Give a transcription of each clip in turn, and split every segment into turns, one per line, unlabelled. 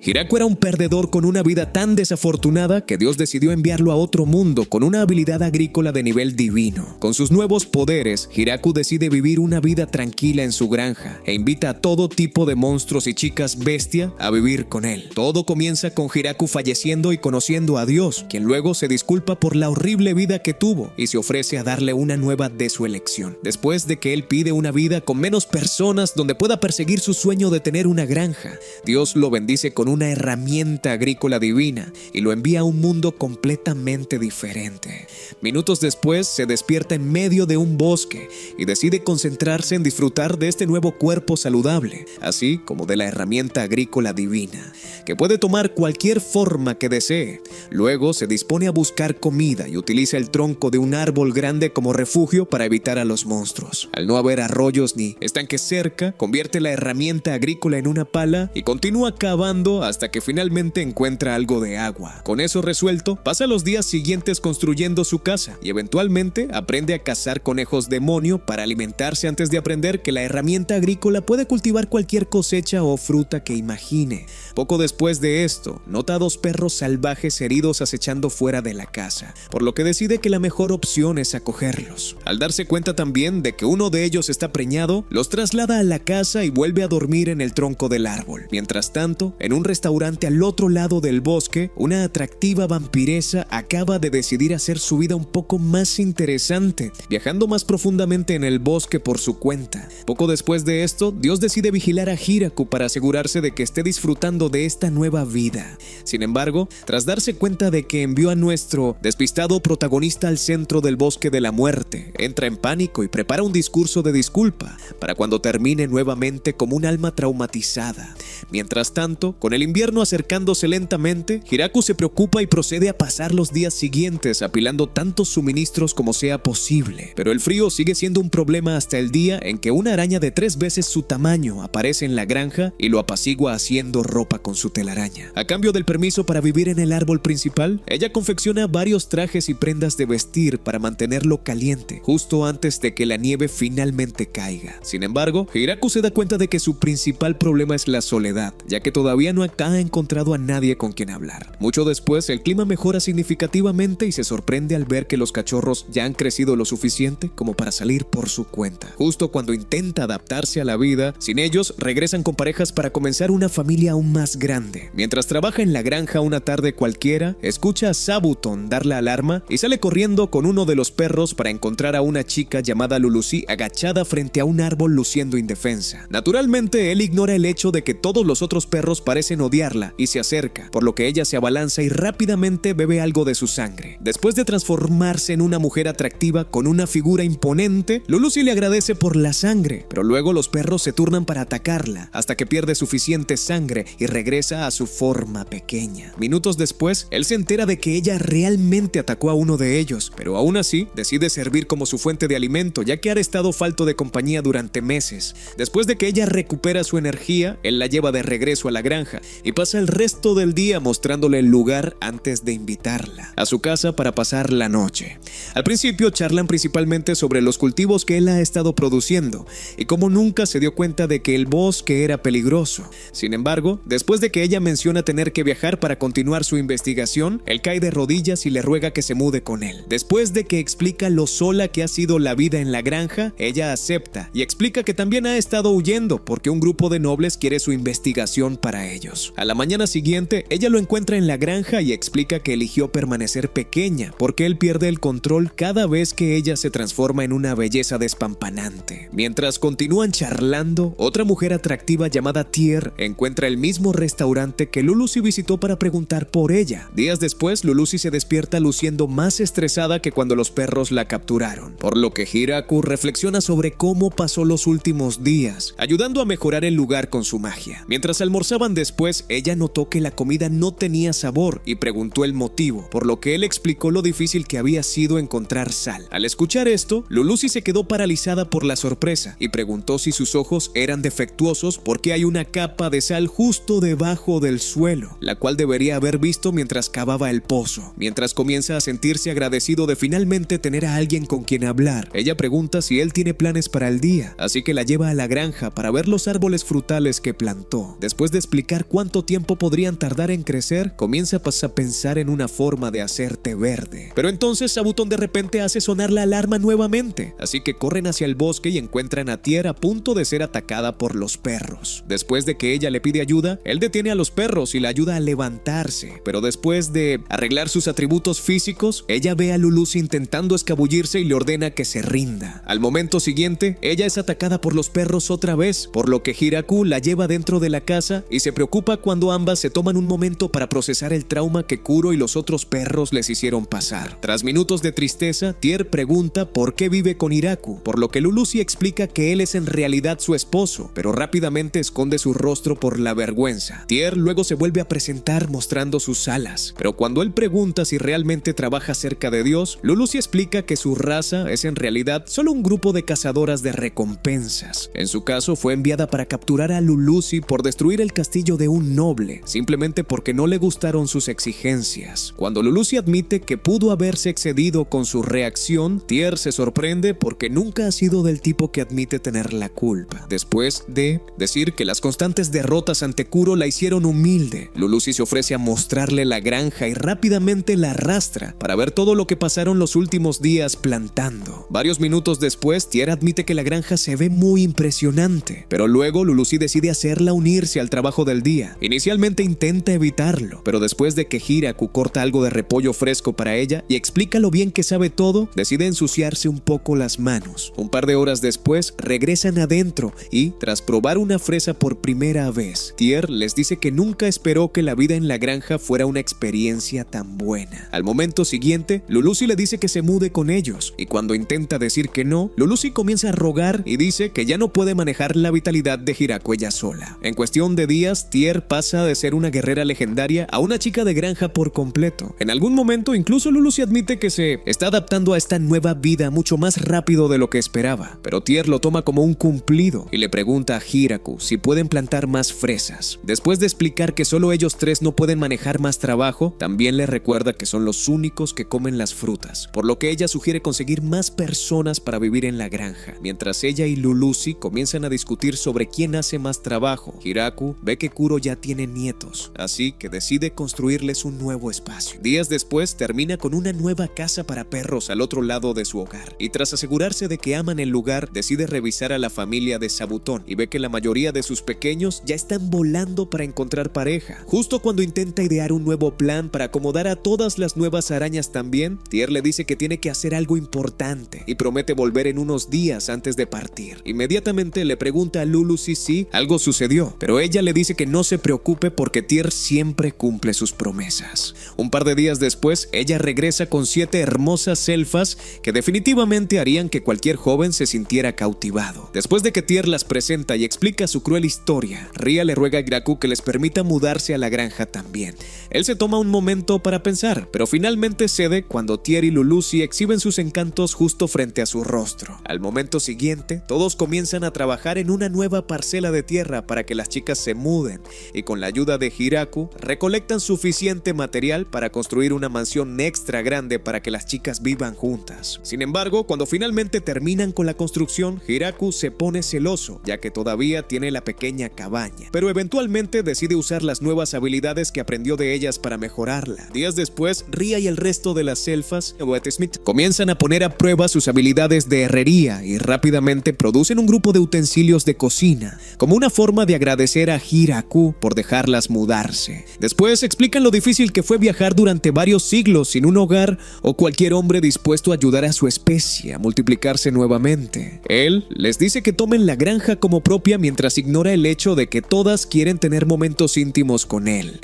Hiraku era un perdedor con una vida tan desafortunada que Dios decidió enviarlo a otro mundo con una habilidad agrícola de nivel divino. Con sus nuevos poderes, Hiraku decide vivir una vida tranquila en su granja e invita a todo tipo de monstruos y chicas bestia a vivir con él. Todo comienza con Hiraku falleciendo y conociendo a Dios, quien luego se disculpa por la horrible vida que tuvo y se ofrece a darle una nueva de su elección. Después de que él pide una vida con menos personas donde pueda perseguir su sueño de tener una granja, Dios lo bendice con una herramienta agrícola divina y lo envía a un mundo completamente diferente. Minutos después se despierta en medio de un bosque y decide concentrarse en disfrutar de este nuevo cuerpo saludable, así como de la herramienta agrícola divina, que puede tomar cualquier forma que desee. Luego se dispone a buscar comida y utiliza el tronco de un árbol grande como refugio para evitar a los monstruos. Al no haber arroyos ni estanques cerca, convierte la herramienta agrícola en una pala y continúa cavando hasta que finalmente encuentra algo de agua. Con eso resuelto, pasa los días siguientes construyendo su casa y eventualmente aprende a cazar conejos demonio para alimentarse antes de aprender que la herramienta agrícola puede cultivar cualquier cosecha o fruta que imagine. Poco después de esto, nota a 2 perros salvajes heridos acechando fuera de la casa, por lo que decide que la mejor opción es acogerlos. Al darse cuenta también de que uno de ellos está preñado, los traslada a la casa y vuelve a dormir en el tronco del árbol. Mientras tanto, en un restaurante al otro lado del bosque, una atractiva vampiresa acaba de decidir hacer su vida un poco más interesante, viajando más profundamente en el bosque por su cuenta. Poco después de esto, Dios decide vigilar a Hiraku para asegurarse de que esté disfrutando de esta nueva vida. Sin embargo, tras darse cuenta de que envió a nuestro despistado protagonista al centro del bosque de la muerte, entra en pánico y prepara un discurso de disculpa para cuando termine nuevamente como un alma traumatizada. Mientras tanto, con el invierno acercándose lentamente, Hiraku se preocupa y procede a pasar los días siguientes apilando tantos suministros como sea posible. Pero el frío sigue siendo un problema hasta el día en que una araña de 3 veces su tamaño aparece en la granja y lo apacigua haciendo ropa con su telaraña. A cambio del permiso para vivir en el árbol principal, ella confecciona varios trajes y prendas de vestir para mantenerlo caliente, justo antes de que la nieve finalmente caiga. Sin embargo, Hiraku se da cuenta de que su principal problema es la soledad, ya que todavía no ha encontrado a nadie con quien hablar. Mucho después, el clima mejora significativamente y se sorprende al ver que los cachorros ya han crecido lo suficiente como para salir por su cuenta. Justo cuando intenta adaptarse a la vida, sin ellos, regresan con parejas para comenzar una familia aún más grande. Mientras trabaja en la granja una tarde cualquiera, escucha a Sabuton dar la alarma y sale corriendo con uno de los perros para encontrar a una chica llamada Lulusi agachada frente a un árbol luciendo indefensa. Naturalmente, él ignora el hecho de que todos los otros perros parecen odiarla y se acerca, por lo que ella se abalanza y rápidamente bebe algo de su sangre. Después de transformarse en una mujer atractiva con una figura imponente, Lulusi le agradece por la sangre, pero luego los perros se turnan para atacarla, hasta que pierde suficiente sangre y regresa a su forma pequeña. Minutos después, él se entera de que ella realmente atacó a uno de ellos, pero aún así decide servir como su fuente de alimento, ya que ha estado falto de compañía durante meses. Después de que ella recupera su energía, él la lleva de regreso a la granja y pasa el resto del día mostrándole el lugar antes de invitarla a su casa para pasar la noche. Al principio charlan principalmente sobre los cultivos que él ha estado produciendo y cómo nunca se dio cuenta de que el bosque era peligroso. Sin embargo, después de que ella menciona tener que viajar para continuar su investigación, él cae de rodillas y le ruega que se mude con él. Después de que explica lo sola que ha sido la vida en la granja, ella acepta y explica que también ha estado huyendo porque un grupo de nobles quiere su investigación para ellos. A la mañana siguiente, ella lo encuentra en la granja y explica que eligió permanecer pequeña porque él pierde el control cada vez que ella se transforma en una belleza despampanante. Mientras continúan charlando, otra mujer atractiva llamada Tier encuentra el mismo restaurante que Lulusi visitó para preguntar por ella. Días después, Lulusi se despierta luciendo más estresada que cuando los perros la capturaron, por lo que Hiraku reflexiona sobre cómo pasó los últimos días, ayudando a mejorar el lugar con su magia. Mientras almorzaban después, ella notó que la comida no tenía sabor y preguntó el motivo, por lo que él explicó lo difícil que había sido encontrar sal. Al escuchar esto, Lulusi se quedó paralizada por la sorpresa y preguntó si sus ojos eran defectuosos porque hay una capa de sal justo justo debajo del suelo, la cual debería haber visto mientras cavaba el pozo. Mientras comienza a sentirse agradecido de finalmente tener a alguien con quien hablar, ella pregunta si él tiene planes para el día, así que la lleva a la granja para ver los árboles frutales que plantó. Después de explicar cuánto tiempo podrían tardar en crecer, comienza a pensar en una forma de hacer té verde. Pero entonces Sabutón de repente hace sonar la alarma nuevamente, así que corren hacia el bosque y encuentran a Tier a punto de ser atacada por los perros. Después de que ella le pide ayuda, él detiene a los perros y la ayuda a levantarse, pero después de arreglar sus atributos físicos, ella ve a Lulusi intentando escabullirse y le ordena que se rinda. Al momento siguiente, ella es atacada por los perros otra vez, por lo que Hiraku la lleva dentro de la casa y se preocupa cuando ambas se toman un momento para procesar el trauma que Kuro y los otros perros les hicieron pasar. Tras minutos de tristeza, Tier pregunta por qué vive con Hiraku, por lo que Lulusi explica que él es en realidad su esposo, pero rápidamente esconde su rostro por la vergüenza. Tier luego se vuelve a presentar mostrando sus alas, pero cuando él pregunta si realmente trabaja cerca de Dios, Lulusi explica que su raza es en realidad solo un grupo de cazadoras de recompensas. En su caso, fue enviada para capturar a Lulusi por destruir el castillo de un noble, simplemente porque no le gustaron sus exigencias. Cuando Lulusi admite que pudo haberse excedido con su reacción, Tier se sorprende porque nunca ha sido del tipo que admite tener la culpa. Después de decir que las constantes derrotas ante Kuro la hicieron humilde, Lulusi se ofrece a mostrarle la granja y rápidamente la arrastra para ver todo lo que pasaron los últimos días plantando. Varios minutos después, Tier admite que la granja se ve muy impresionante, pero luego Lulusi decide hacerla unirse al trabajo del día. Inicialmente intenta evitarlo, pero después de que Hiraku corta algo de repollo fresco para ella y explica lo bien que sabe todo, decide ensuciarse un poco las manos. Un par de horas después, regresan adentro y, tras probar una fresa por primera vez, Tier les dice que nunca esperó que la vida en la granja fuera una experiencia tan buena. Al momento siguiente, Lulusi le dice que se mude con ellos, y cuando intenta decir que no, Lulusi comienza a rogar y dice que ya no puede manejar la vitalidad de Hiraku ella sola. En cuestión de días, Tier pasa de ser una guerrera legendaria a una chica de granja por completo. En algún momento, incluso Lulusi admite que se está adaptando a esta nueva vida mucho más rápido de lo que esperaba, pero Tier lo toma como un cumplido y le pregunta a Hiraku si pueden plantar más fresas. Después de explicar que solo ellos tres no pueden manejar más trabajo, también le recuerda que son los únicos que comen las frutas, por lo que ella sugiere conseguir más personas para vivir en la granja. Mientras ella y Lulusi comienzan a discutir sobre quién hace más trabajo, Hiraku ve que Kuro ya tiene nietos, así que decide construirles un nuevo espacio. Días después, termina con una nueva casa para perros al otro lado de su hogar, y tras asegurarse de que aman el lugar, decide revisar a la familia de Sabutón y ve que la mayoría de sus pequeños ya están volando para encontrar pareja. Justo cuando intenta idear un nuevo plan para acomodar a todas las nuevas arañas también, Tier le dice que tiene que hacer algo importante y promete volver en unos días antes de partir. Inmediatamente le pregunta a Lulusi si algo sucedió, pero ella le dice que no se preocupe porque Tier siempre cumple sus promesas. Un par de días después, ella regresa con 7 hermosas elfas que definitivamente harían que cualquier joven se sintiera cautivado. Después de que Tier las presenta y explica su cruel historia, Ria le ruega a Hiraku que les permita mudarse a la granja también. Él se toma un momento para pensar, pero finalmente cede cuando Tier y Lulusi exhiben sus encantos justo frente a su rostro. Al momento siguiente, todos comienzan a trabajar en una nueva parcela de tierra para que las chicas se muden, y con la ayuda de Hiraku, recolectan suficiente material para construir una mansión extra grande para que las chicas vivan juntas. Sin embargo, cuando finalmente terminan con la construcción, Hiraku se pone celoso, ya que todavía tiene la pequeña cabaña, pero eventualmente decide usar las nuevas habilidades que aprendió de ellas para mejorarla. Días después, Ria y el resto de las elfas, Smith, comienzan a poner a prueba sus habilidades de herrería y rápidamente producen un grupo de utensilios de cocina, como una forma de agradecer a Hiraku por dejarlas mudarse. Después explican lo difícil que fue viajar durante varios siglos sin un hogar o cualquier hombre dispuesto a ayudar a su especie a multiplicarse nuevamente. Él les dice que tomen la granja como propia mientras ignora el hecho de que todas quieren tener momentos íntimos con él.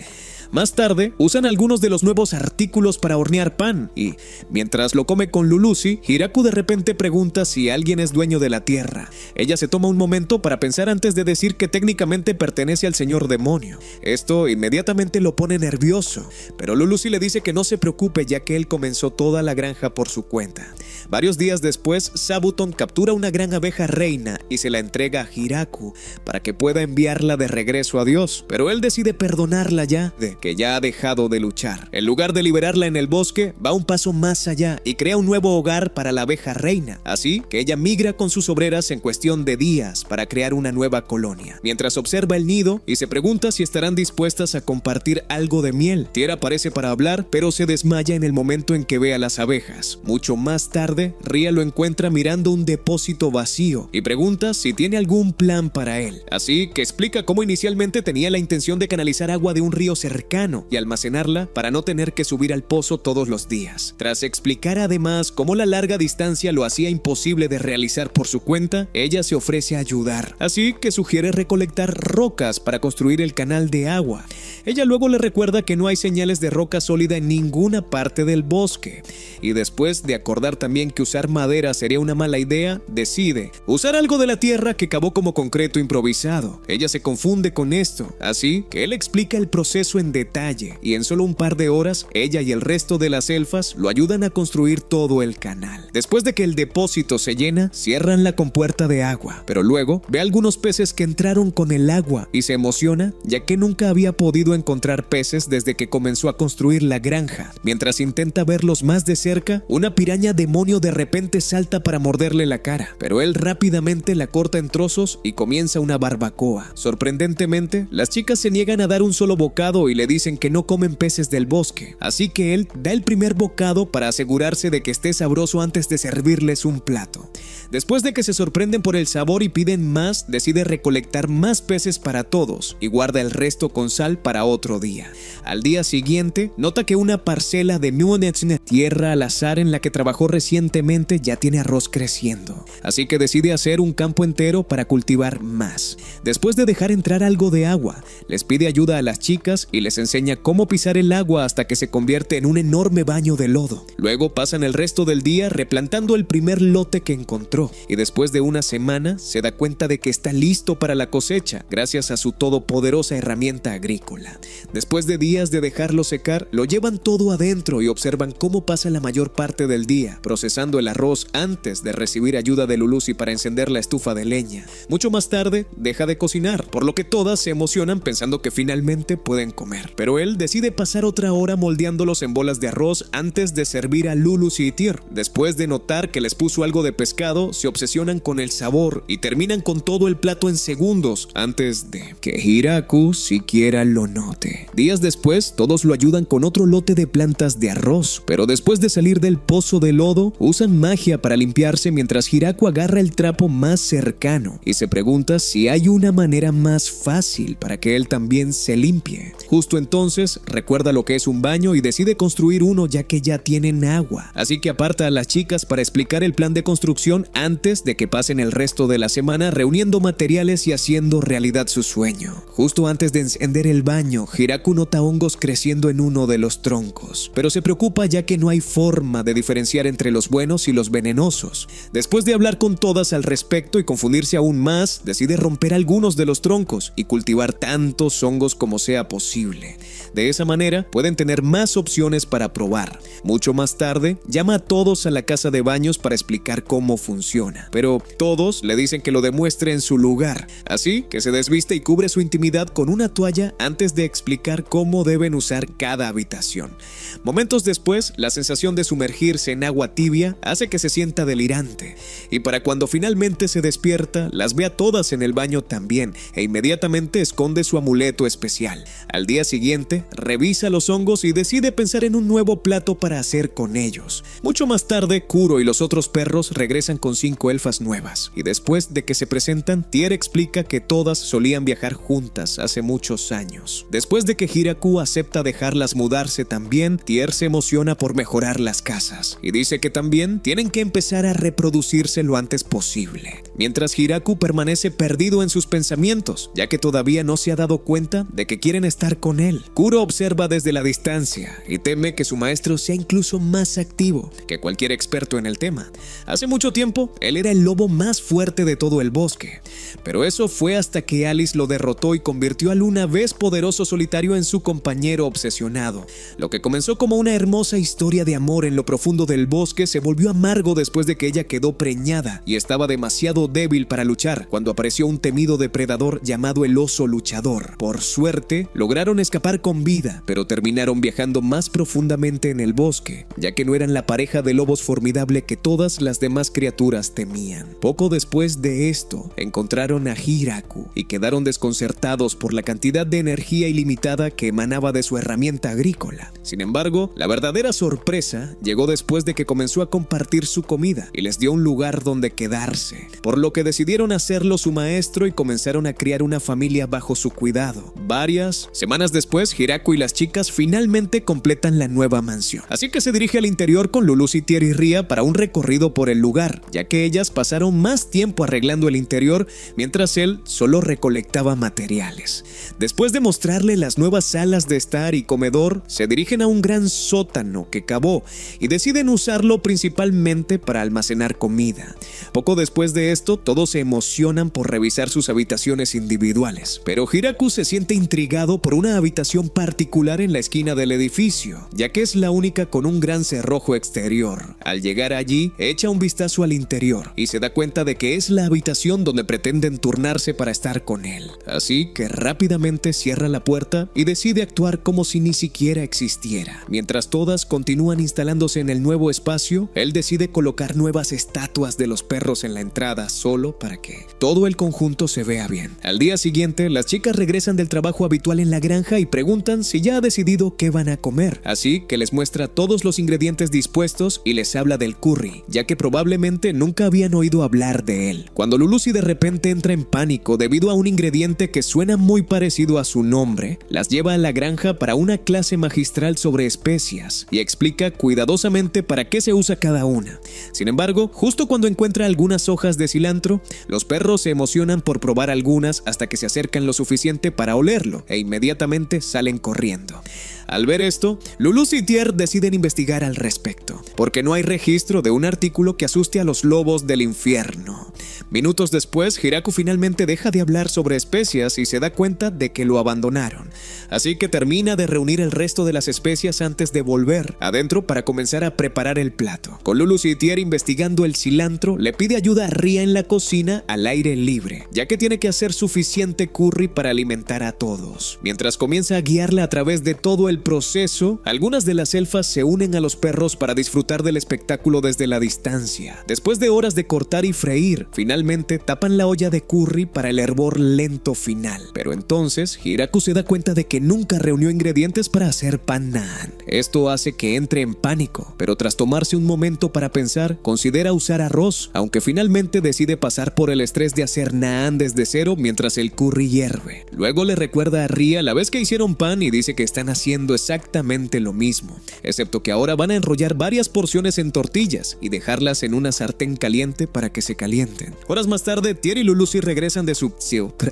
Más tarde, usan algunos de los nuevos artículos para hornear pan y, mientras lo come con Lulusi, Hiraku de repente pregunta si alguien es dueño de la tierra. Ella se toma un momento para pensar antes de decir que técnicamente pertenece al señor demonio. Esto inmediatamente lo pone nervioso, pero Lulusi le dice que no se preocupe ya que él comenzó toda la granja por su cuenta. Varios días después, Zabuton captura una gran abeja reina y se la entrega a Hiraku para que pueda enviarla de regreso a Dios, pero él decide perdonarla ya de que ya ha dejado de luchar. En lugar de liberarla en el bosque, va un paso más allá y crea un nuevo hogar para la abeja reina, así que ella migra con sus obreras en cuestión de días para crear una nueva colonia. Mientras observa el nido y se pregunta si estarán dispuestas a compartir algo de miel, Tier aparece para hablar, pero se desmaya en el momento en que ve a las abejas. Mucho más tarde, Ria lo encuentra mirando un depósito vacío y pregunta si tiene algún plan para él. Así que explica cómo inicialmente tenía la intención de canalizar agua de un río cercano y almacenarla para no tener que subir al pozo todos los días. Tras explicar además cómo la larga distancia lo hacía imposible de realizar por su cuenta, ella se ofrece a ayudar. Así que sugiere recolectar rocas para construir el canal de agua. Ella luego le recuerda que no hay señales de roca sólida en ninguna parte del bosque. Y después de acordar también que usar madera sería una mala idea, decide usar algo de la tierra que cavó como concreto improvisado. Ella se confunde con esto, así que él explica el proceso en detalle y en solo un par de horas, ella y el resto de las elfas lo ayudan a construir todo el canal. Después de que el depósito se llena, cierran la compuerta de agua, pero luego ve algunos peces que entraron con el agua y se emociona ya que nunca había podido encontrar peces desde que comenzó a construir la granja. Mientras intenta verlos más de cerca, una piraña demonio de repente salta para morderle la cara, pero él rápidamente la corta en trozos y comienza una barbacoa. Sorprendentemente, las chicas se niegan a dar un solo bocado y le dicen que no comen peces del bosque, así que él da el primer bocado para asegurarse de que esté sabroso antes de servirles un plato. Después de que se sorprenden por el sabor y piden más, decide recolectar más peces para todos y guarda el resto con sal para otro día. Al día siguiente, nota que una parcela de Muonetsne, tierra al azar en la que trabajó recientemente, ya tiene arroz creciendo, así que decide hacer un campo entero para cultivar más. Después de dejar entrar algo de agua, les pide ayuda a las chicas y les enseña cómo pisar el agua hasta que se convierte en un enorme baño de lodo. Luego pasan el resto del día replantando el primer lote que encontró y después de una semana se da cuenta de que está listo para la cosecha gracias a su todopoderosa herramienta agrícola. Después de días de dejarlo secar, lo llevan todo adentro y observan cómo pasa la mayor parte del día procesando el arroz antes de recibir ayuda de Lulusi para encender la estufa de leña. Mucho más tarde deja de cocinar, por lo que todas se emocionan pensando que finalmente pueden comer. Pero él decide pasar otra hora moldeándolos en bolas de arroz antes de servir a Lulusi y Tyr. Después de notar que les puso algo de pescado, se obsesionan con el sabor y terminan con todo el plato en segundos antes de que Hiraku siquiera lo note. Días después, todos lo ayudan con otro lote de plantas de arroz, pero después de salir del pozo de lodo, usan magia para limpiarse mientras Hiraku agarra el trapo más cercano y se pregunta si hay una manera más fácil para que él también se limpie. Justo entonces, recuerda lo que es un baño y decide construir uno ya que ya tienen agua, así que aparta a las chicas para explicar el plan de construcción antes de que pasen el resto de la semana reuniendo materiales y haciendo realidad su sueño. Justo antes de encender el baño, Hiraku nota hongos creciendo en uno de los troncos, pero se preocupa ya que no hay forma de diferenciar entre los buenos y los venenosos. Después de hablar con todas al respecto y confundirse aún más, decide romper algunos de los troncos y cultivar tantos hongos como sea posible. De esa manera, pueden tener más opciones para probar. Mucho más tarde, llama a todos a la casa de baños para explicar cómo funciona, pero todos le dicen que lo demuestre en su lugar, así que se desviste y cubre su intimidad con una toalla antes de explicar cómo deben usar cada habitación. Momentos después, la sensación de sumergirse en agua tibia hace que se sienta delirante, y para cuando finalmente se despierta, las ve a todas en el baño también, e inmediatamente esconde su amuleto especial. Al día siguiente, revisa los hongos y decide pensar en un nuevo plato para hacer con ellos. Mucho más tarde, Kuro y los otros perros regresan con 5 elfas nuevas, y después de que se presentan, Tyr explica que todas solían viajar juntas hace muchos años. Después de que Hiraku acepta dejarlas mudarse también, Tyr se emociona por mejorar las casas, y dice que también tienen que empezar a reproducirse lo antes posible. Mientras Hiraku permanece perdido en sus pensamientos, ya que todavía no se ha dado cuenta de que quieren estar con él. Kuro observa desde la distancia y teme que su maestro sea incluso más activo que cualquier experto en el tema. Hace mucho tiempo, él era el lobo más fuerte de todo el bosque, pero eso fue hasta que Alice lo derrotó y convirtió al una vez poderoso solitario en su compañero obsesionado. Lo que comenzó como una hermosa historia de amor en lo profundo del bosque se volvió amargo después de que ella quedó preñada y estaba demasiado débil para luchar cuando apareció un temido depredador llamado el oso luchador. Por suerte, lograron escapar con vida, pero terminaron viajando más profundamente en el bosque, ya que no eran la pareja de lobos formidable que todas las demás criaturas temían. Poco después de esto, encontraron a Hiraku y quedaron desconcertados por la cantidad de energía ilimitada que emanaba de su herramienta agrícola. Sin embargo, la verdadera sorpresa llegó después de que comenzó a compartir su comida y les dio un lugar donde quedarse, por lo que decidieron hacerlo su maestro y comenzaron a criar una familia bajo su cuidado. Varias semanas después, Hiraku y las chicas finalmente completan la nueva mansión. Así que se dirige al interior con Lulu, Citier y Ria para un recorrido por el lugar, ya que ellas pasaron más tiempo arreglando el interior mientras él solo recolectaba materiales. Después de mostrarle las nuevas salas de estar y comedor, se dirigen a un gran sótano que cavó y deciden usarlo principalmente para almacenar comida. Poco después de esto, todos se emocionan por revisar sus habitaciones individuales, pero Hiraku se siente intrigado por una habitación particular en la esquina del edificio, ya que es la única con un gran cerrojo exterior. Al llegar allí, echa un vistazo al interior y se da cuenta de que es la habitación donde pretenden turnarse para estar con él. Así que rápidamente cierra la puerta y decide actuar como si ni siquiera existiera. Mientras todas continúan instalándose en el nuevo espacio, él decide colocar nuevas estatuas de los perros en la entrada solo para que todo el conjunto se vea bien. Al día siguiente, las chicas regresan del trabajo habitual en la granja y preguntan si ya ha decidido qué van a comer. Así que les muestra todos los ingredientes dispuestos y les habla del curry, ya que probablemente nunca habían oído hablar de él. Cuando Lulusi de repente entra en pánico debido a un ingrediente que suena muy parecido a su nombre, las lleva a la granja para una clase magistral sobre especias y explica cuidadosamente para qué se usa cada una. Sin embargo, justo cuando encuentra algunas hojas de cilantro, los perros se emocionan por probar algunas hasta que se acercan lo suficiente para olerlo e inmediatamente salen corriendo. Al ver esto, Lulu y Citier deciden investigar al respecto, porque no hay registro de un artículo que asuste a los lobos del infierno. Minutos después, Hiraku finalmente deja de hablar sobre especias y se da cuenta de que lo abandonaron. Así que termina de reunir el resto de las especias antes de volver adentro para comenzar a preparar el plato. Con Lulu y Citier investigando el cilantro, le pide ayuda a Ria en la cocina al aire libre, ya que tiene que hacer suficiente curry para alimentar a todos. Mientras comienza a guiarla a través de todo el proceso, algunas de las elfas se unen a los perros para disfrutar del espectáculo desde la distancia. Después de horas de cortar y freír, finalmente tapan la olla de curry para el hervor lento final. Pero entonces, Hiraku se da cuenta de que nunca reunió ingredientes para hacer pan naan. Esto hace que entre en pánico, pero tras tomarse un momento para pensar, considera usar arroz, aunque finalmente decide pasar por el estrés de hacer naan desde cero mientras el curry hierve. Luego le recuerda a Ria la vez que hicieron pan y dice que están haciendo exactamente lo mismo, excepto que ahora van a enrollar varias porciones en tortillas y dejarlas en una sartén caliente para que se calienten. Horas más tarde, Tier y Lulusi regresan de su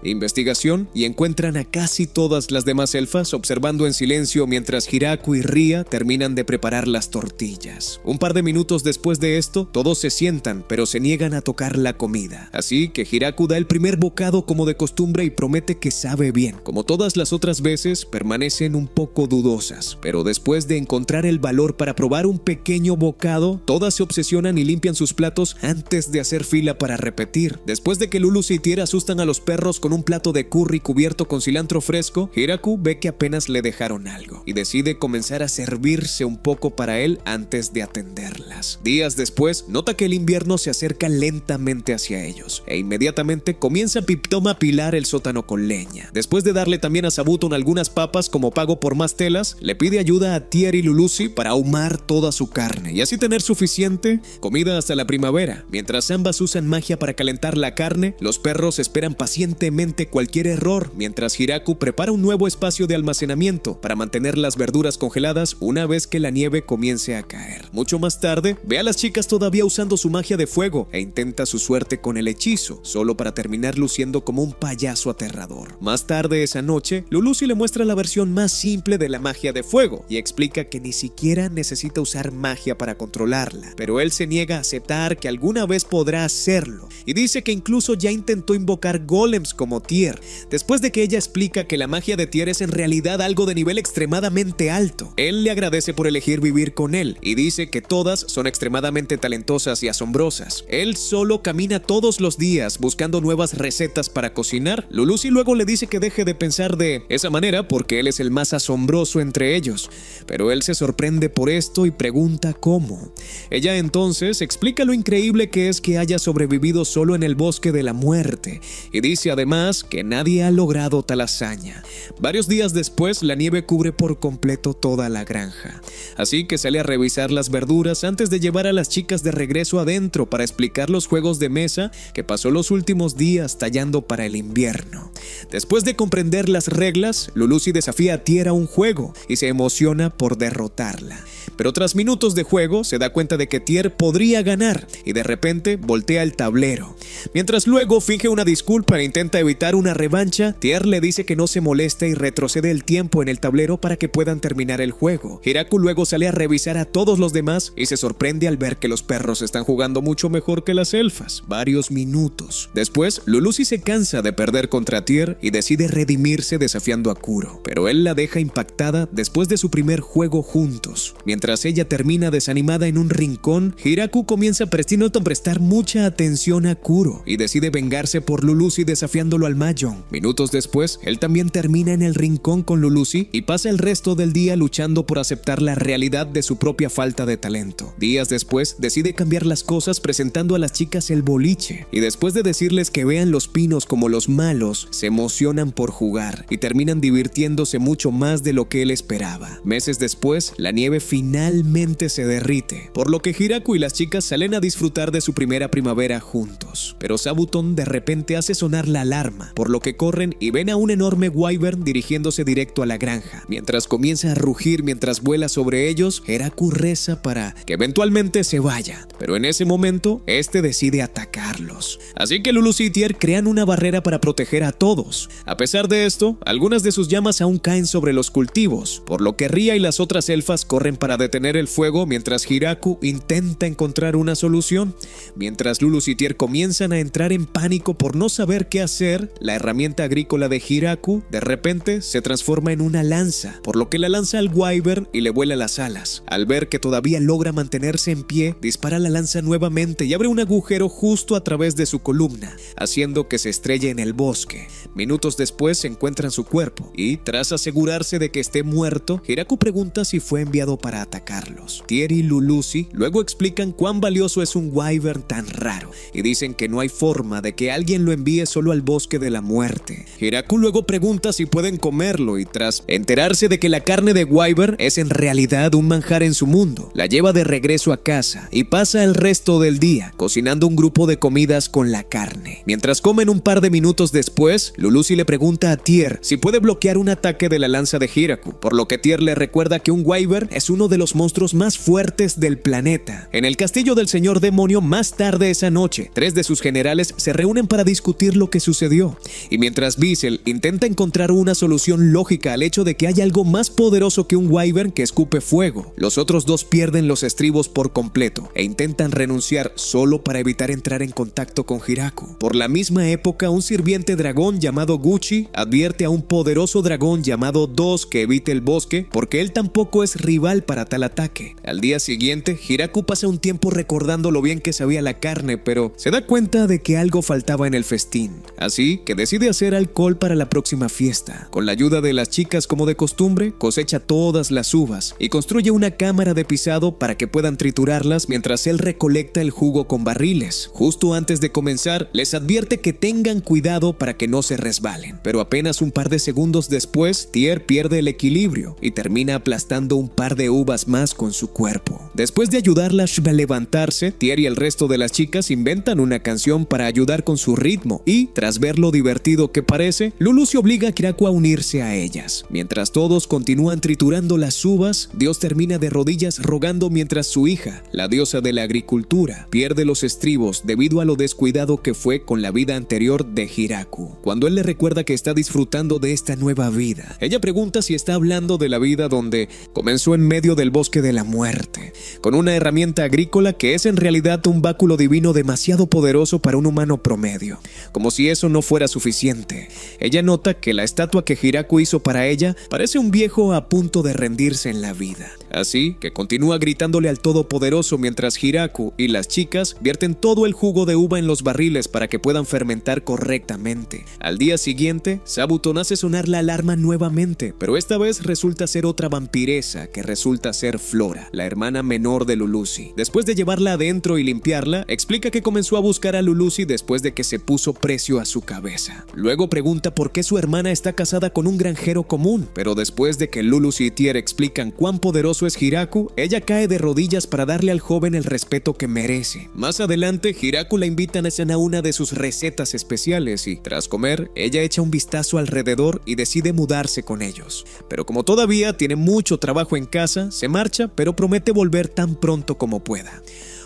investigación y encuentran a casi todas las demás elfas observando en silencio mientras Hiraku y Ria terminan de preparar las tortillas. Un par de minutos después de esto, todos se sientan, pero se niegan a tocar la comida. Así que Hiraku da el primer bocado como de costumbre y promete que sabe bien. Como todas las otras veces, permanecen un poco dudosas, pero después de encontrar el valor para probar un pequeño bocado, todas se obsesionan y limpian sus platos antes de hacer fila para repetir. Después de que Lulu y Tier asustan a los perros con un plato de curry cubierto con cilantro fresco, Hiraku ve que apenas le dejaron algo y decide comenzar a servirse un poco para él antes de atenderlas. Días después, nota que el invierno se acerca lentamente hacia ellos e inmediatamente comienza Piptom a pilar el sótano con leña. Después de darle también a Sabuton algunas papas como pago por más tela, gemelas, le pide ayuda a Tier y Lulusi para ahumar toda su carne y así tener suficiente comida hasta la primavera. Mientras ambas usan magia para calentar la carne, los perros esperan pacientemente cualquier error, mientras Hiraku prepara un nuevo espacio de almacenamiento para mantener las verduras congeladas una vez que la nieve comience a caer. Mucho más tarde, ve a las chicas todavía usando su magia de fuego e intenta su suerte con el hechizo, solo para terminar luciendo como un payaso aterrador. Más tarde esa noche, Lulusi le muestra la versión más simple de la magia de fuego y explica que ni siquiera necesita usar magia para controlarla, pero él se niega a aceptar que alguna vez podrá hacerlo y dice que incluso ya intentó invocar golems como Tier, después de que ella explica que la magia de Tier es en realidad algo de nivel extremadamente alto. Él le agradece por elegir vivir con él y dice que todas son extremadamente talentosas y asombrosas. Él solo camina todos los días buscando nuevas recetas para cocinar. Lulusi luego le dice que deje de pensar de esa manera porque él es el más asombroso entre ellos, pero él se sorprende por esto y pregunta cómo. Ella entonces explica lo increíble que es que haya sobrevivido solo en el bosque de la muerte y dice además que nadie ha logrado tal hazaña. Varios días después, la nieve cubre por completo toda la granja, así que sale a revisar las verduras antes de llevar a las chicas de regreso adentro para explicar los juegos de mesa que pasó los últimos días tallando para el invierno. Después de comprender las reglas, Lulusi desafía a Tier a un juego y se emociona por derrotarla. Pero tras minutos de juego, se da cuenta de que Tier podría ganar y de repente voltea el tablero. Mientras luego finge una disculpa e intenta evitar una revancha, Tier le dice que no se moleste y retrocede el tiempo en el tablero para que puedan terminar el juego. Hiraku luego sale a revisar a todos los demás y se sorprende al ver que los perros están jugando mucho mejor que las elfas. Varios minutos después, Lulusi se cansa de perder contra Tier y decide redimirse desafiando a Kuro, pero él la deja impactada después de su primer juego juntos. Mientras ella termina desanimada en un rincón, Hiraku comienza a prestar mucha atención a Kuro y decide vengarse por Lulusi desafiándolo al Mahjong. Minutos después, él también termina en el rincón con Lulusi y pasa el resto del día luchando por aceptar la realidad de su propia falta de talento. Días después, decide cambiar las cosas presentando a las chicas el boliche y después de decirles que vean los pinos como los malos, se emocionan por jugar y terminan divirtiéndose mucho más de lo que él esperaba. Meses después, la nieve finalmente se derrite, por lo que Hiraku y las chicas salen a disfrutar de su primera primavera juntos. Pero Sabuton de repente hace sonar la alarma, por lo que corren y ven a un enorme wyvern dirigiéndose directo a la granja. Mientras comienza a rugir mientras vuela sobre ellos, Hiraku reza para que eventualmente se vaya, pero en ese momento, este decide atacarlos. Así que Lulusi y Tier crean una barrera para proteger a todos. A pesar de esto, algunas de sus llamas aún caen sobre los cultivos, por lo que Ria y las otras elfas corren para detener el fuego mientras Hiraku intenta encontrar una solución. Mientras Lulusi y Tier comienzan a entrar en pánico por no saber qué hacer, la herramienta agrícola de Hiraku de repente se transforma en una lanza, por lo que la lanza al wyvern y le vuela las alas. Al ver que todavía logra mantenerse en pie, dispara la lanza nuevamente y abre un agujero justo a través de su columna, haciendo que se estrelle en el bosque. Minutos después encuentran su cuerpo y, tras asegurarse de que esté muerto, Hiraku pregunta si fue enviado para atacarlos. Tier y Lulusi luego explican cuán valioso es un wyvern tan raro y dicen que no hay forma de que alguien lo envíe solo al bosque de la muerte. Hiraku luego pregunta si pueden comerlo y tras enterarse de que la carne de wyvern es en realidad un manjar en su mundo, la lleva de regreso a casa y pasa el resto del día cocinando un grupo de comidas con la carne. Mientras comen un par de minutos después, Lulusi le pregunta a Tier si puede bloquear un ataque de la lanza de Hiraku, por lo que Tier le recuerda que un wyvern es uno de los monstruos más fuertes del planeta. En el castillo del señor demonio, más tarde esa noche, 3 de sus generales se reúnen para discutir lo que sucedió, y mientras Bissell intenta encontrar una solución lógica al hecho de que hay algo más poderoso que un wyvern que escupe fuego, los otros dos pierden los estribos por completo e intentan renunciar solo para evitar entrar en contacto con Hiraku. Por la misma época, un sirviente dragón llamado Gucci advierte a un poderoso dragón llamado Dos que evite el bosque porque él tampoco es rival para tal ataque. Al día siguiente, Hiraku pasa un tiempo recordando lo bien que sabía la carne, pero se da cuenta de que algo faltaba en el festín, así que decide hacer alcohol para la próxima fiesta. Con la ayuda de las chicas como de costumbre, cosecha todas las uvas y construye una cámara de pisado para que puedan triturarlas mientras él recolecta el jugo con barriles. Justo antes de comenzar, les advierte que tengan cuidado para que no se resbalen, pero apenas un par de segundos después, Tier pierde el equilibrio equilibrio y termina aplastando un par de uvas más con su cuerpo. Después de ayudarla a levantarse, Tier y el resto de las chicas inventan una canción para ayudar con su ritmo y, tras ver lo divertido que parece, Lulusi obliga a Hiraku a unirse a ellas. Mientras todos continúan triturando las uvas, Dios termina de rodillas rogando mientras su hija, la diosa de la agricultura, pierde los estribos debido a lo descuidado que fue con la vida anterior de Hiraku. Cuando él le recuerda que está disfrutando de esta nueva vida, ella pregunta si está hablando de la vida donde comenzó en medio del bosque de la muerte, con una herramienta agrícola que es en realidad un báculo divino demasiado poderoso para un humano promedio. Como si eso no fuera suficiente, ella nota que la estatua que Hiraku hizo para ella parece un viejo a punto de rendirse en la vida. Así que continúa gritándole al Todopoderoso mientras Hiraku y las chicas vierten todo el jugo de uva en los barriles para que puedan fermentar correctamente. Al día siguiente, Sabuton hace sonar la alarma nuevamente, pero esta vez resulta ser otra vampiresa que resulta ser Flora, la hermana menor de Lulusi. Después de llevarla adentro y limpiarla, explica que comenzó a buscar a Lulusi después de que se puso precio a su cabeza. Luego pregunta por qué su hermana está casada con un granjero común, pero después de que Lulusi y Tier explican cuán poderoso es Hiraku, ella cae de rodillas para darle al joven el respeto que merece. Más adelante, Hiraku la invitan a cenar una de sus recetas especiales y, tras comer, ella echa un vistazo alrededor y decide mudarse con ellos. Pero como todavía tiene mucho trabajo en casa, se marcha, pero promete volver tan pronto como pueda.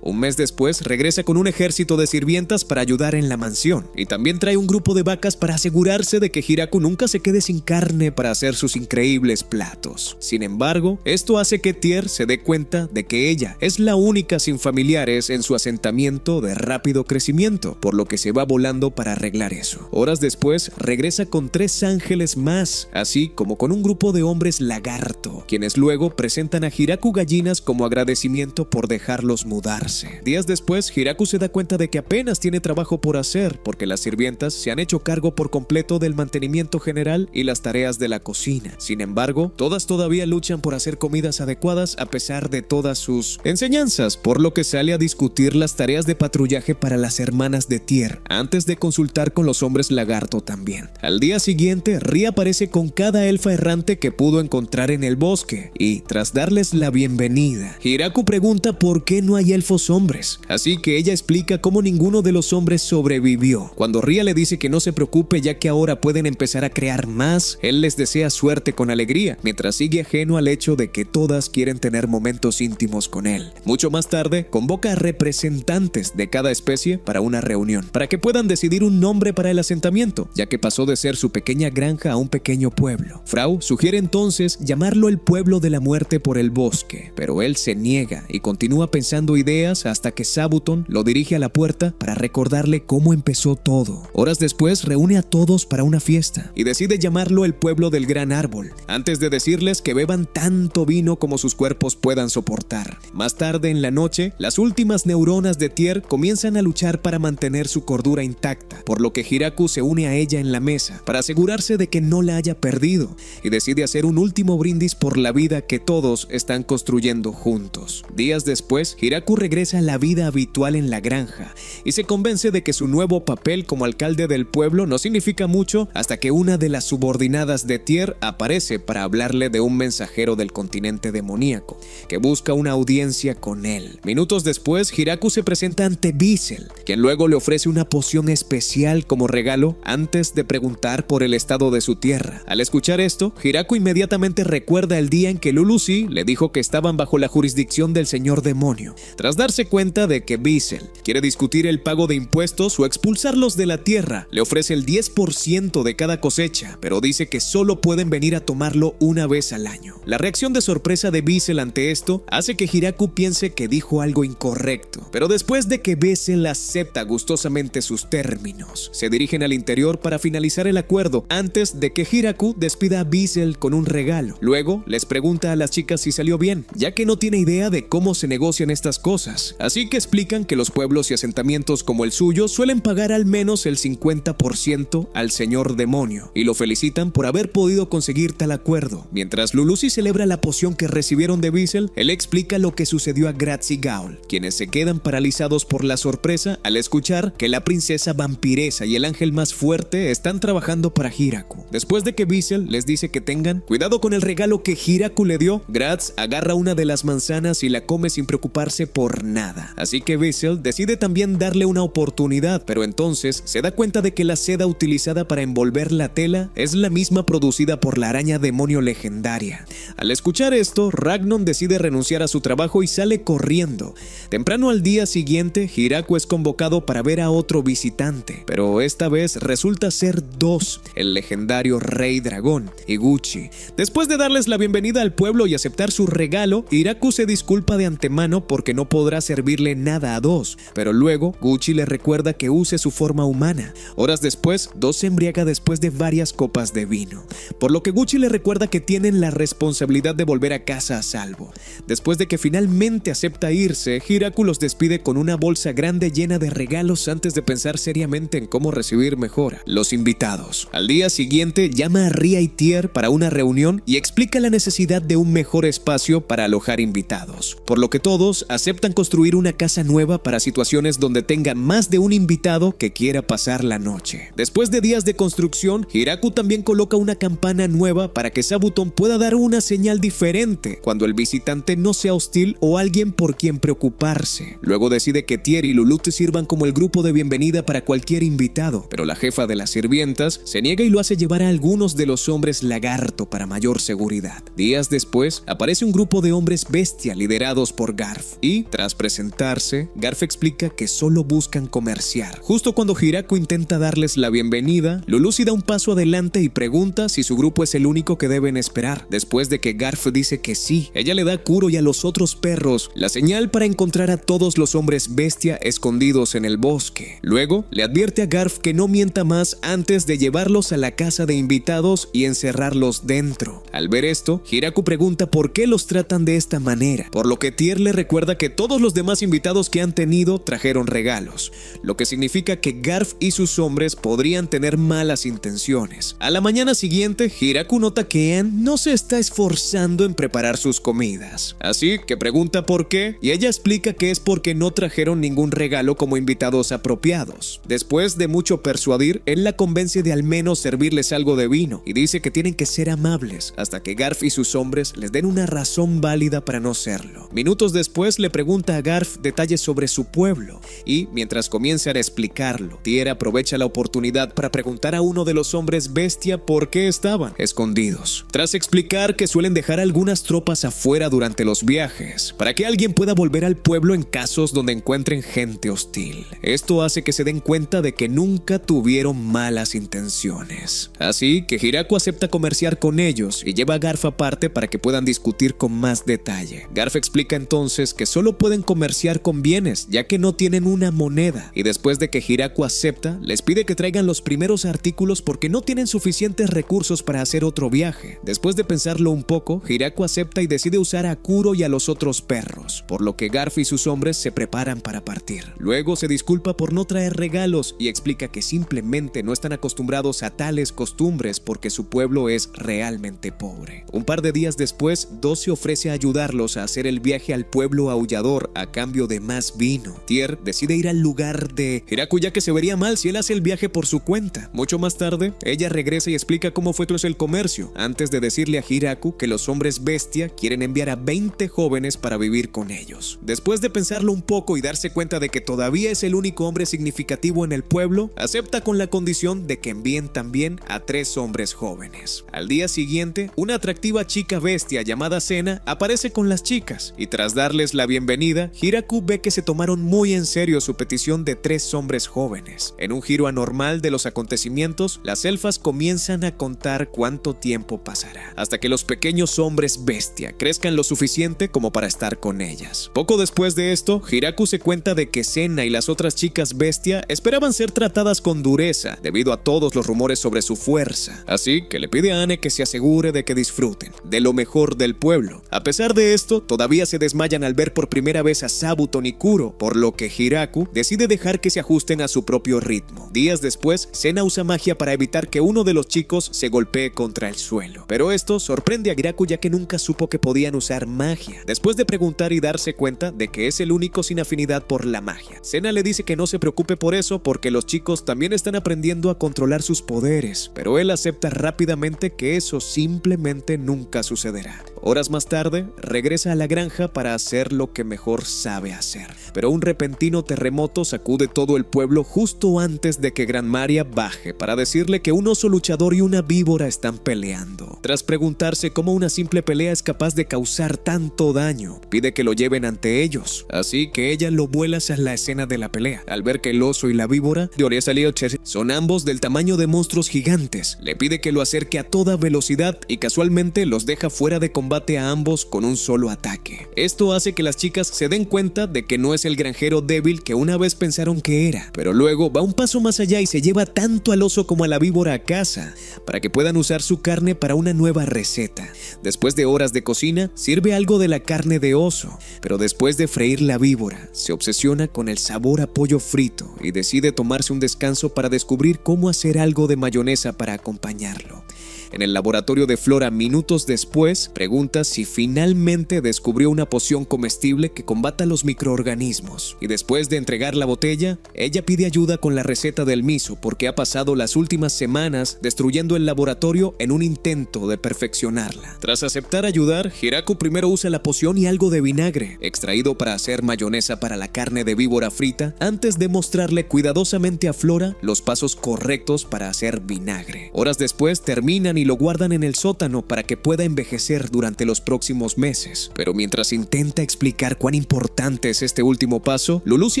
Un mes después, regresa con un ejército de sirvientas para ayudar en la mansión, y también trae un grupo de vacas para asegurarse de que Hiraku nunca se quede sin carne para hacer sus increíbles platos. Sin embargo, esto hace que Tier se dé cuenta de que ella es la única sin familiares en su asentamiento de rápido crecimiento, por lo que se va volando para arreglar eso. Horas después, regresa con 3 ángeles más, así como con un grupo de hombres lagarto, quienes luego presentan a Hiraku gallinas como agradecimiento por dejarlos mudarse. Días después, Hiraku se da cuenta de que apenas tiene trabajo por hacer, porque las sirvientas se han hecho cargo por completo del mantenimiento general y las tareas de la cocina. Sin embargo, todas todavía luchan por hacer comidas adecuadas a pesar de todas sus enseñanzas, por lo que sale a discutir las tareas de patrullaje para las hermanas de Tier, antes de consultar con los hombres lagarto también. Al día siguiente, Ri aparece con cada elfa errante que pudo encontrar en el bosque, y tras darles la bienvenida, Hiraku pregunta por qué no hay elfos hombres, así que ella explica cómo ninguno de los hombres sobrevivió. Cuando Ria le dice que no se preocupe ya que ahora pueden empezar a crear más, él les desea suerte con alegría, mientras sigue ajeno al hecho de que todas quieren tener momentos íntimos con él. Mucho más tarde, convoca a representantes de cada especie para una reunión, para que puedan decidir un nombre para el asentamiento, ya que pasó de ser su pequeña granja a un pequeño pueblo. Frau sugiere entonces llamarlo el Pueblo de la Muerte por el bosque, pero él se niega y continúa pensando ideas hasta que Sabuton lo dirige a la puerta para recordarle cómo empezó todo. Horas después reúne a todos para una fiesta y decide llamarlo el Pueblo del Gran Árbol, antes de decirles que beban tanto vino como sus cuerpos puedan soportar. Más tarde en la noche, las últimas neuronas de Tier comienzan a luchar para mantener su cordura intacta, por lo que Hiraku se une a ella en la mesa para asegurarse de que no la haya perdido y decide hacer un último brindis por la vida que todos están construyendo juntos. Días después, Hiraku regresa a la vida habitual en la granja y se convence de que su nuevo papel como alcalde del pueblo no significa mucho hasta que una de las subordinadas de Tier aparece para hablarle de un mensajero del continente demoníaco que busca una audiencia con él. Minutos después, Hiraku se presenta ante Bissell, quien luego le ofrece una poción especial como regalo antes de preguntar por el estado de su tierra. Al escuchar esto, Hiraku inmediatamente recuerda el día en que Lulusi le dijo que estaban bajo la jurisdicción del señor demonio. Tras darse cuenta de que Bissell quiere discutir el pago de impuestos o expulsarlos de la tierra, le ofrece el 10% de cada cosecha, pero dice que solo pueden venir a tomarlo una vez al año. La reacción de sorpresa de Bissell ante esto hace que Hiraku piense que dijo algo incorrecto, pero después de que Bissell acepta gustosamente sus términos, se dirigen al interior para finalizar el acuerdo antes de que Hiraku despida a Bissell con un regalo. Luego les pregunta a las chicas si salió bien, ya que no tiene idea de cómo se negocian estas cosas. cosas. Así que explican que los pueblos y asentamientos como el suyo suelen pagar al menos el 50% al señor demonio, y lo felicitan por haber podido conseguir tal acuerdo. Mientras Lulusi celebra la poción que recibieron de Visel, él explica lo que sucedió a Gratz y Gaul, quienes se quedan paralizados por la sorpresa al escuchar que la princesa vampiresa y el ángel más fuerte están trabajando para Hiraku. Después de que Visel les dice que tengan cuidado con el regalo que Hiraku le dio, Gratz agarra una de las manzanas y la come sin preocuparse por nada. Así que Visel decide también darle una oportunidad, pero entonces se da cuenta de que la seda utilizada para envolver la tela es la misma producida por la araña demonio legendaria. Al escuchar esto, Ragnon decide renunciar a su trabajo y sale corriendo. Temprano al día siguiente, Hiraku es convocado para ver a otro visitante, pero esta vez resulta ser dos, el legendario Rey Dragón y Gucci. Después de darles la bienvenida al pueblo y aceptar su regalo, Hiraku se disculpa de antemano porque no podrá servirle nada a Dos, pero luego Gucci le recuerda que use su forma humana. Horas después, Dos se embriaga después de varias copas de vino, por lo que Gucci le recuerda que tienen la responsabilidad de volver a casa a salvo. Después de que finalmente acepta irse, Hiraku los despide con una bolsa grande llena de regalos antes de pensar seriamente en cómo recibir mejor a los invitados. Al día siguiente, llama a Ria y Tier para una reunión y explica la necesidad de un mejor espacio para alojar invitados, por lo que todos aceptan construir una casa nueva para situaciones donde tenga más de un invitado que quiera pasar la noche. Después de días de construcción, Hiraku también coloca una campana nueva para que Zabuton pueda dar una señal diferente cuando el visitante no sea hostil o alguien por quien preocuparse. Luego decide que Tier y Lulute sirvan como el grupo de bienvenida para cualquier invitado, pero la jefa de las sirvientas se niega y lo hace llevar a algunos de los hombres lagarto para mayor seguridad. Días después, aparece un grupo de hombres bestia liderados por Garf, y tras presentarse, Garf explica que solo buscan comerciar. Justo cuando Hiraku intenta darles la bienvenida, Lulusi da un paso adelante y pregunta si su grupo es el único que deben esperar. Después de que Garf dice que sí, ella le da a Kuro y a los otros perros la señal para encontrar a todos los hombres bestia escondidos en el bosque. Luego, le advierte a Garf que no mienta más antes de llevarlos a la casa de invitados y encerrarlos dentro. Al ver esto, Hiraku pregunta por qué los tratan de esta manera, por lo que Tier le recuerda que todos los demás invitados que han tenido trajeron regalos, lo que significa que Garf y sus hombres podrían tener malas intenciones. A la mañana siguiente, Hiraku nota que Anne no se está esforzando en preparar sus comidas, así que pregunta por qué, y ella explica que es porque no trajeron ningún regalo como invitados apropiados. Después de mucho persuadir, él la convence de al menos servirles algo de vino, y dice que tienen que ser amables, hasta que Garf y sus hombres les den una razón válida para no serlo. Minutos después le pregunta a Garf detalles sobre su pueblo, y mientras comienzan a explicarlo, Tier aprovecha la oportunidad para preguntar a uno de los hombres bestia por qué estaban escondidos. Tras explicar que suelen dejar algunas tropas afuera durante los viajes, para que alguien pueda volver al pueblo en casos donde encuentren gente hostil. Esto hace que se den cuenta de que nunca tuvieron malas intenciones. Así que Hiraku acepta comerciar con ellos y lleva a Garf aparte para que puedan discutir con más detalle. Garf explica entonces que solo pueden comerciar con bienes, ya que no tienen una moneda, y después de que Hiraku acepta, les pide que traigan los primeros artículos porque no tienen suficientes recursos para hacer otro viaje. Después de pensarlo un poco, Hiraku acepta y decide usar a Kuro y a los otros perros, por lo que Garf y sus hombres se preparan para partir. Luego se disculpa por no traer regalos y explica que simplemente no están acostumbrados a tales costumbres porque su pueblo es realmente pobre. Un par de días después, Dos se ofrece a ayudarlos a hacer el viaje al pueblo aullador a cambio de más vino. Tier decide ir al lugar de Hiraku ya que se vería mal si él hace el viaje por su cuenta. Mucho más tarde, ella regresa y explica cómo fue el comercio, antes de decirle a Hiraku que los hombres bestia quieren enviar a 20 jóvenes para vivir con ellos. Después de pensarlo un poco y darse cuenta de que todavía es el único hombre significativo en el pueblo, acepta con la condición de que envíen también a 3 hombres jóvenes. Al día siguiente, una atractiva chica bestia llamada Sena aparece con las chicas, y tras darles la bienvenida, Hiraku ve que se tomaron muy en serio su petición de 3 hombres jóvenes. En un giro anormal de los acontecimientos, las elfas comienzan a contar cuánto tiempo pasará, hasta que los pequeños hombres bestia crezcan lo suficiente como para estar con ellas. Poco después de esto, Hiraku se cuenta de que Sena y las otras chicas bestia esperaban ser tratadas con dureza debido a todos los rumores sobre su fuerza, así que le pide a Anne que se asegure de que disfruten de lo mejor del pueblo. A pesar de esto, todavía se desmayan al ver por primera primera vez a Zabuton y Kuro, por lo que Hiraku decide dejar que se ajusten a su propio ritmo. Días después, Sena usa magia para evitar que uno de los chicos se golpee contra el suelo. Pero esto sorprende a Hiraku ya que nunca supo que podían usar magia. Después de preguntar y darse cuenta de que es el único sin afinidad por la magia, Sena le dice que no se preocupe por eso porque los chicos también están aprendiendo a controlar sus poderes, pero él acepta rápidamente que eso simplemente nunca sucederá. Horas más tarde, regresa a la granja para hacer lo que mejor sabe hacer. Pero un repentino terremoto sacude todo el pueblo justo antes de que Gran Maria baje para decirle que un oso luchador y una víbora están peleando. Tras preguntarse cómo una simple pelea es capaz de causar tanto daño, pide que lo lleven ante ellos. Así que ella lo vuela hacia la escena de la pelea. Al ver que el oso y la víbora de Oriasa Liocher son ambos del tamaño de monstruos gigantes, le pide que lo acerque a toda velocidad y casualmente los deja fuera de combate a ambos con un solo ataque. Esto hace que las chicas se den cuenta de que no es el granjero débil que una vez pensaron que era, pero luego va un paso más allá y se lleva tanto al oso como a la víbora a casa para que puedan usar su carne para una nueva receta. Después de horas de cocina, sirve algo de la carne de oso, pero después de freír la víbora, se obsesiona con el sabor a pollo frito y decide tomarse un descanso para descubrir cómo hacer algo de mayonesa para acompañarlo. En el laboratorio de Flora, minutos después, pregunta si finalmente descubrió una poción comestible que combata los microorganismos. Y después de entregar la botella, ella pide ayuda con la receta del miso porque ha pasado las últimas semanas destruyendo el laboratorio en un intento de perfeccionarla. Tras aceptar ayudar, Hiraku primero usa la poción y algo de vinagre, extraído para hacer mayonesa para la carne de víbora frita, antes de mostrarle cuidadosamente a Flora los pasos correctos para hacer vinagre. Horas después terminan y lo guardan en el sótano para que pueda envejecer durante los próximos meses. Pero mientras intenta explicar cuán importante es este último paso, Lulusi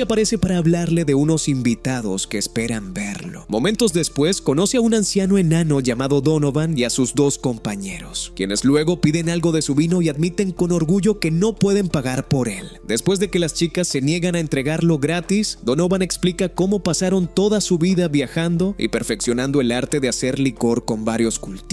aparece para hablarle de unos invitados que esperan verlo. Momentos después, conoce a un anciano enano llamado Donovan y a sus dos compañeros, quienes luego piden algo de su vino y admiten con orgullo que no pueden pagar por él. Después de que las chicas se niegan a entregarlo gratis, Donovan explica cómo pasaron toda su vida viajando y perfeccionando el arte de hacer licor con varios cultivos.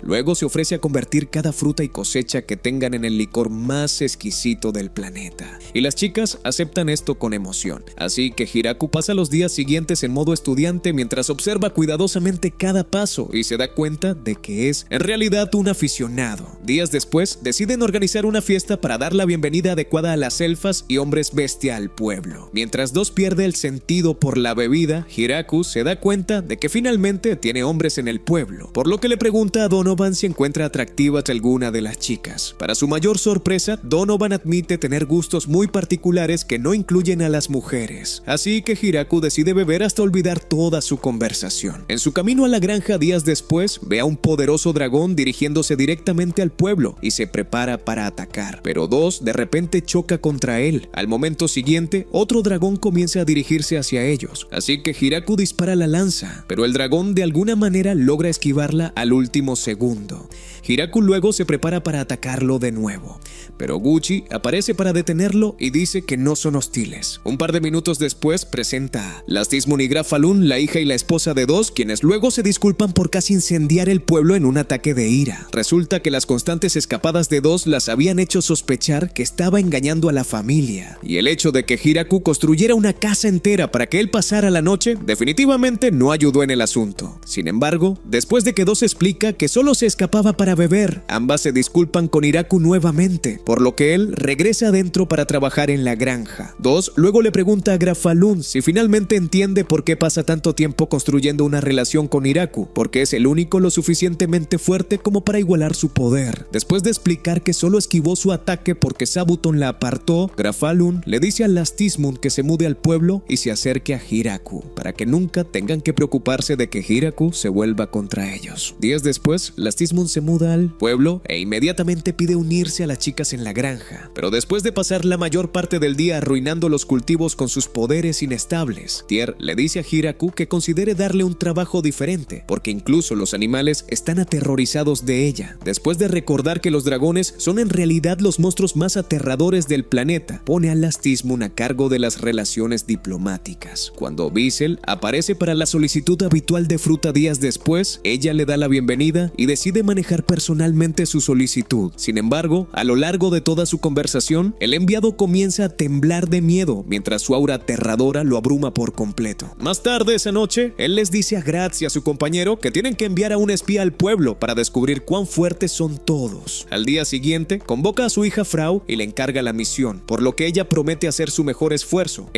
Luego se ofrece a convertir cada fruta y cosecha que tengan en el licor más exquisito del planeta. Y las chicas aceptan esto con emoción. Así que Hiraku pasa los días siguientes en modo estudiante mientras observa cuidadosamente cada paso y se da cuenta de que es en realidad un aficionado. Días después deciden organizar una fiesta para dar la bienvenida adecuada a las elfas y hombres bestia al pueblo. Mientras Dos pierde el sentido por la bebida, Hiraku se da cuenta de que finalmente tiene hombres en el pueblo, por lo que le pregunta a Donovan si encuentra atractivas alguna de las chicas. Para su mayor sorpresa, Donovan admite tener gustos muy particulares que no incluyen a las mujeres. Así que Hiraku decide beber hasta olvidar toda su conversación. En su camino a la granja días después, ve a un poderoso dragón dirigiéndose directamente al pueblo y se prepara para atacar. Pero Dos de repente choca contra él. Al momento siguiente, otro dragón comienza a dirigirse hacia ellos. Así que Hiraku dispara la lanza, pero el dragón de alguna manera logra esquivarla al último segundo. Hiraku luego se prepara para atacarlo de nuevo, pero Gucci aparece para detenerlo y dice que no son hostiles. Un par de minutos después presenta a Lastismun y Grafalun, la hija y la esposa de Dos, quienes luego se disculpan por casi incendiar el pueblo en un ataque de ira. Resulta que las constantes escapadas de Dos las habían hecho sospechar que estaba engañando a la familia, y el hecho de que Hiraku construyera una casa entera para que él pasara la noche definitivamente no ayudó en el asunto. Sin embargo, después de que Dos explica que solo se escapaba para beber, ambas se disculpan con Hiraku nuevamente, por lo que él regresa adentro para trabajar en la granja. Dos luego le pregunta a Grafalun si finalmente entiende por qué pasa tanto tiempo construyendo una relación con Hiraku, porque es el único lo suficientemente fuerte como para igualar su poder. Después de explicar que solo esquivó su ataque porque Zabuton la apartó, Grafalun le dice a Lastismun que se mude al pueblo y se acerque a Hiraku, para que nunca tengan que preocuparse de que Hiraku se vuelva contra ellos. Días después, Lastismun se muda al pueblo e inmediatamente pide unirse a las chicas en la granja. Pero después de pasar la mayor parte del día arruinando los cultivos con sus poderes inestables, Tier le dice a Hiraku que considere darle un trabajo diferente, porque incluso los animales están aterrorizados de ella. Después de recordar que los dragones son en realidad los monstruos más aterradores del planeta, pone a Lastismun a cargo de las relaciones diplomáticas. Cuando Bissell aparece para la solicitud habitual de fruta días después, ella le da la bienvenida y decide manejar personalmente su solicitud. Sin embargo, a lo largo largo de toda su conversación, el enviado comienza a temblar de miedo mientras su aura aterradora lo abruma por completo. Más tarde esa noche, él les dice a Graz y a su compañero que tienen que enviar a un espía al pueblo para descubrir cuán fuertes son todos. Al día siguiente, convoca a su hija Frau y le encarga la misión, por lo que ella promete hacer su mejor esfuerzo.